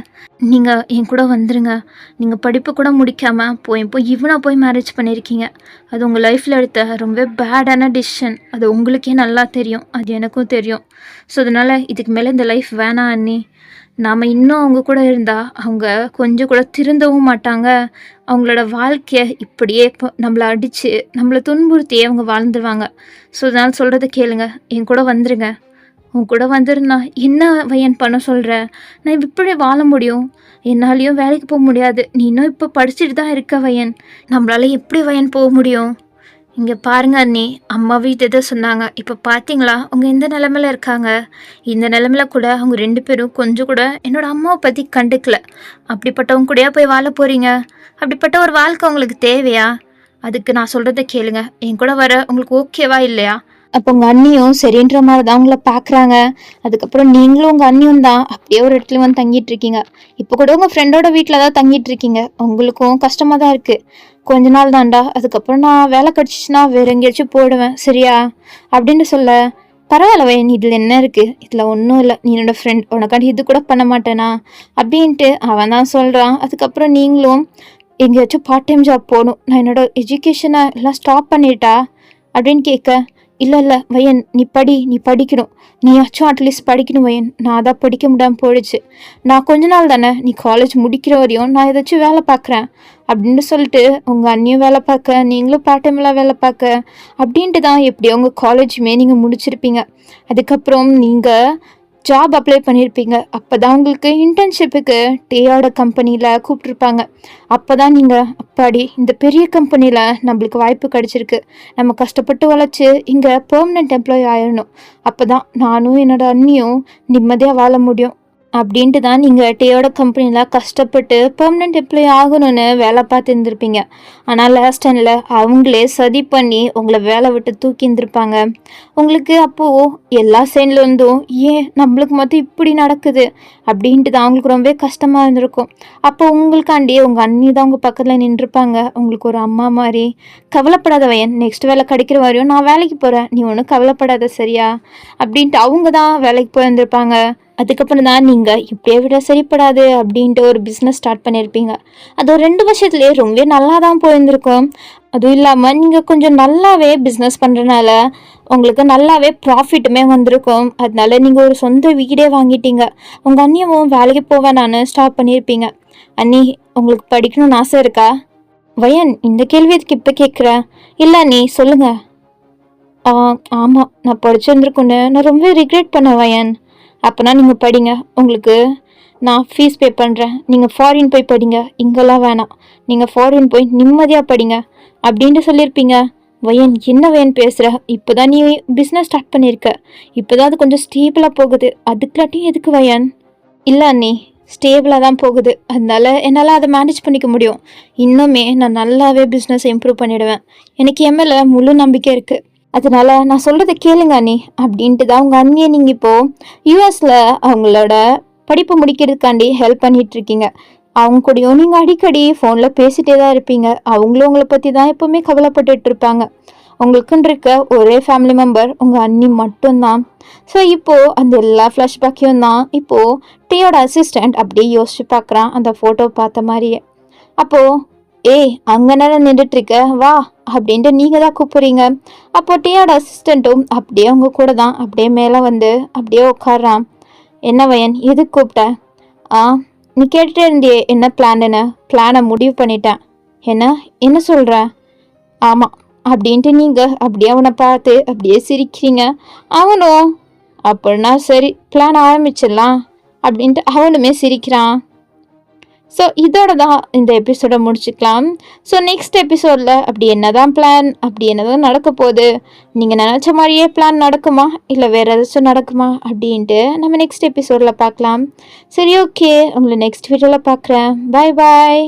நீங்கள் என் கூட வந்துடுங்க. நீங்கள் படிப்பு கூட முடிக்காமல் போய் இவனை போய் மேரேஜ் பண்ணியிருக்கீங்க. அது உங்கள் லைஃப்பில் எடுத்த ரொம்ப பேடான டிசிஷன். அது உங்களுக்கே நல்லா தெரியும், அது எனக்கும் தெரியும். ஸோ அதனால் இதுக்கு மேலே இந்த லைஃப் வேணாம் அண்ணி. நாம் இன்னும் அவங்க கூட இருந்தால் அவங்க கொஞ்சம் கூட திருந்தவும் மாட்டாங்க. அவங்களோட வாழ்க்கையை இப்படியே இப்போ நம்மளை அடித்து நம்மளை துன்புறுத்தியே அவங்க வாழ்ந்துருவாங்க. ஸோ அதனால் சொல்கிறத கேளுங்க, என் கூட வந்துடுங்க. உன் கூட வந்துருந்தா என்ன வயன் பண்ண சொல்கிற? நான் இப்படி வாழ முடியும்? என்னாலையும் வேலைக்கு போக முடியாது. நீ இன்னும் இப்போ படிச்சுட்டு தான் இருக்க வயன், நம்மளால எப்படி வயன் போக முடியும்? இங்கே பாருங்க அண்ணி, அம்மா வீட்டு எதை சொன்னாங்க, இப்போ பார்த்தீங்களா அவங்க எந்த நிலமையில இருக்காங்க. இந்த நிலமையில கூட அவங்க 2 பேரும் கொஞ்சம் கூட என்னோடய அம்மாவை பற்றி கண்டுக்கல. அப்படிப்பட்டவங்க கூடயா போய் வாழ போகிறீங்க? அப்படிப்பட்ட ஒரு வாழ்க்கை உங்களுக்கு தேவையா? அதுக்கு நான் சொல்கிறத கேளுங்க, என் கூட வர உங்களுக்கு ஓகேவா இல்லையா? அப்போ உங்கள் அண்ணியும் சரின்ற மாதிரி தான் உங்களை பார்க்குறாங்க. அதுக்கப்புறம் நீங்களும் உங்கள் அண்ணியும் தான் அப்படியே ஒரு இடத்துல வந்து தங்கிட்டு இருக்கீங்க. இப்போ கூட உங்கள் ஃப்ரெண்டோட வீட்டில் தான் தங்கிட்டு இருக்கீங்க. உங்களுக்கும் கஷ்டமாக தான் இருக்குது. கொஞ்ச நாள் தான்டா, அதுக்கப்புறம் நான் வேலை கிடச்சிச்சின்னா வேறு எங்கேயாச்சும் போயிடுவேன் சரியா அப்படின்னு சொல்ல, பரவாயில்ல வயன் இதில் என்ன இருக்குது, இதில் ஒன்றும் இல்லை, நீ என்னோடய ஃப்ரெண்ட், உனக்காண்டி இது கூட பண்ண மாட்டேனா அப்படின்ட்டு அவன் தான் சொல்கிறான். அதுக்கப்புறம் நீங்களும் எங்கேயாச்சும் பார்ட் டைம் ஜாப் போகணும், நான் என்னோடய எஜுகேஷனை எல்லாம் ஸ்டாப் பண்ணிட்டா அப்படின்னு கேட்க, இல்லை வயன் நீ படிக்கணும், நீயாச்சும் அட்லீஸ்ட் படிக்கணும் வயன், நான் தான் படிக்க முடியாமல் போயிடுச்சு, நான் கொஞ்ச நாள் தானே, நீ காலேஜ் முடிக்கிற வரையும் நான் ஏதாச்சும் வேலை பார்க்குறேன் அப்படின்னு சொல்லிட்டு உங்கள் அண்ணியும் வேலை பார்க்க, நீங்களும் பார்ட் டைம்லாம் வேலை பார்க்க அப்படின்ட்டு தான் எப்படியோ உங்கள் காலேஜுமே நீங்கள் முடிச்சிருப்பீங்க. அதுக்கப்புறம் நீங்கள் ஜாப் அப்ளை பண்ணியிருப்பீங்க. அப்போ தான் உங்களுக்கு இன்டர்ன்ஷிப்புக்கு டேயோட கம்பெனியில் கூப்பிட்ருப்பாங்க. அப்போ தான் நீங்கள் அப்பாடி இந்த பெரிய கம்பெனியில் நம்மளுக்கு வாய்ப்பு கிடச்சிருக்கு, நம்ம கஷ்டப்பட்டு உழைச்சி இங்கே பெர்மனெண்ட் எம்ப்ளாயி ஆயிடணும், அப்போ தான் நானும் என்னோடய அண்ணியும் நிம்மதியாக வாழ முடியும் அப்படின்ட்டு தான் நீங்கள் டேயோட கம்பெனியில் கஷ்டப்பட்டு பெர்மனெண்ட் எம்ப்ளாயி ஆகணும்னு வேலை பார்த்து இருந்திருப்பீங்க. ஆனால் லாஸ்ட் டைமில் அவங்களே சதி பண்ணி உங்களை வேலை விட்டு தூக்கி இருந்திருப்பாங்க. உங்களுக்கு அப்போது எல்லா சைடில் இருந்தும் ஏன் நம்மளுக்கு மட்டும் இப்படி நடக்குது அப்படின்ட்டு தான் அவங்களுக்கு ரொம்பவே கஷ்டமாக இருந்திருக்கும். அப்போ உங்களுக்காண்டி உங்கள் அண்ணி தான் உங்கள் பக்கத்தில் நின்றுருப்பாங்க, உங்களுக்கு ஒரு அம்மா மாதிரி. கவலைப்படாத வயன், நெக்ஸ்ட் வேலை கிடைக்கிற வரையும் நான் வேலைக்கு போகிறேன், நீ ஒன்றும் கவலைப்படாத சரியா அப்படின்ட்டு அவங்க தான் வேலைக்கு போயிருந்திருப்பாங்க. அதுக்கப்புறம் தான் நீங்கள் இப்படியே விட சரிப்படாது அப்படின்ட்டு ஒரு பிஸ்னஸ் ஸ்டார்ட் பண்ணியிருப்பீங்க. அது ஒரு 2 வருஷத்துலேயே ரொம்பவே நல்லா தான் போயிருந்திருக்கும். அதுவும் இல்லாமல் நீங்கள் கொஞ்சம் நல்லாவே பிஸ்னஸ் பண்ணுறனால உங்களுக்கு நல்லாவே ப்ராஃபிட்டுமே வந்திருக்கும். அதனால நீங்கள் ஒரு சொந்த வீடே வாங்கிட்டீங்க. உங்கள் அண்ணியவும் வேலைக்கு போவேன் நான் ஸ்டாப் பண்ணியிருப்பீங்க. அண்ணி, உங்களுக்கு படிக்கணும்னு ஆசை இருக்கா? வயன், இந்த கேள்வி அதுக்கு இப்போ கேட்குறேன். இல்லை நீ சொல்லுங்கள். ஆமாம், நான் படிச்சிருந்துருக்குன்னு நான் ரொம்ப ரிக்ரெட் பண்ணேன் வயன். அப்போனா நீங்கள் படிங்க, உங்களுக்கு நான் ஃபீஸ் பே பண்ணுறேன், நீங்கள் ஃபாரின் போய் படிங்க, இங்கெல்லாம் வேணாம், நீங்கள் ஃபாரின் போய் நிம்மதியாக படிங்க அப்படின்ட்டு சொல்லியிருப்பீங்க. வயன், என்ன வயன் பேசுகிற? இப்போ தான் நீ பிஸ்னஸ் ஸ்டார்ட் பண்ணியிருக்க, இப்போ தான் அது கொஞ்சம் ஸ்டேபிளாக போகுது, அதுக்குலாட்டியும் எதுக்கு வயன்? இல்லை அண்ணி, ஸ்டேபிளாக தான் போகுது, அதனால என்னால் அதை மேனேஜ் பண்ணிக்க முடியும். இன்னுமே நான் நல்லாவே பிஸ்னஸ் இம்ப்ரூவ் பண்ணிவிடுவேன், எனக்கு என் மேலே முழு நம்பிக்கை இருக்குது. அதனால நான் சொல்கிறத கேளுங்க அண்ணி அப்படின்ட்டு தான் உங்கள் அண்ணியை நீங்கள் இப்போது யூஎஸில் அவங்களோட படிப்பு முடிக்கிறதுக்காண்டி ஹெல்ப் பண்ணிகிட்ருக்கீங்க. அவங்க கூடயும் நீங்கள் அடிக்கடி ஃபோனில் பேசிகிட்டே தான் இருப்பீங்க. அவங்களும் உங்களை பற்றி தான் எப்போவுமே கவலைப்பட்டுட்டு இருப்பாங்க. உங்களுக்குன்னு இருக்க ஒரே ஃபேமிலி மெம்பர் உங்கள் அண்ணி மட்டும்தான். ஸோ இப்போது அந்த எல்லா ஃப்ளாஷ்பேக்கையும் தான் இப்போது டீயோட அசிஸ்டண்ட் அப்படியே யோசிச்சு பார்க்குறான் அந்த ஃபோட்டோ பார்த்த மாதிரியே. அப்போது ஏய், அங்கே நேரம் நின்றுட்டுருக்க வா அப்படின்ட்டு நீங்கள் தான் கூப்பிட்றீங்க. அப்போ டீயோட அசிஸ்டண்ட்டும் அப்படியே அவங்க கூட தான் அப்படியே மேலே வந்து அப்படியே உட்காடுறான். என்ன வயன், எதுக்கு கூப்பிட்ட? நீ கேட்டுகிட்டே இருந்தியே என்ன பிளான்னு, பிளானை முடிவு பண்ணிட்டேன். என்ன சொல்கிற? ஆமாம் அப்படின்ட்டு நீங்கள் அப்படியே அவனை பார்த்து அப்படியே சிரிக்கிறீங்க. அவனும் அப்படின்னா சரி பிளான் ஆரம்பிச்சிடலாம் அப்படின்ட்டு அவனுமே சிரிக்கிறான். ஸோ இதோட தான் இந்த எபிசோடை முடிச்சுக்கலாம். ஸோ நெக்ஸ்ட் எபிசோடில் அப்படி என்ன தான் பிளான், அப்படி என்ன தான் நடக்க போகுது, நீங்கள் நினச்ச மாதிரியே பிளான் நடக்குமா இல்லை வேறு ஏதாச்சும் நடக்குமா அப்படின்ட்டு நம்ம நெக்ஸ்ட் எபிசோடில் பார்க்கலாம். சரி, ஓகே, உங்களை நெக்ஸ்ட் வீடியோவில் பார்க்குறேன். பாய் பாய்.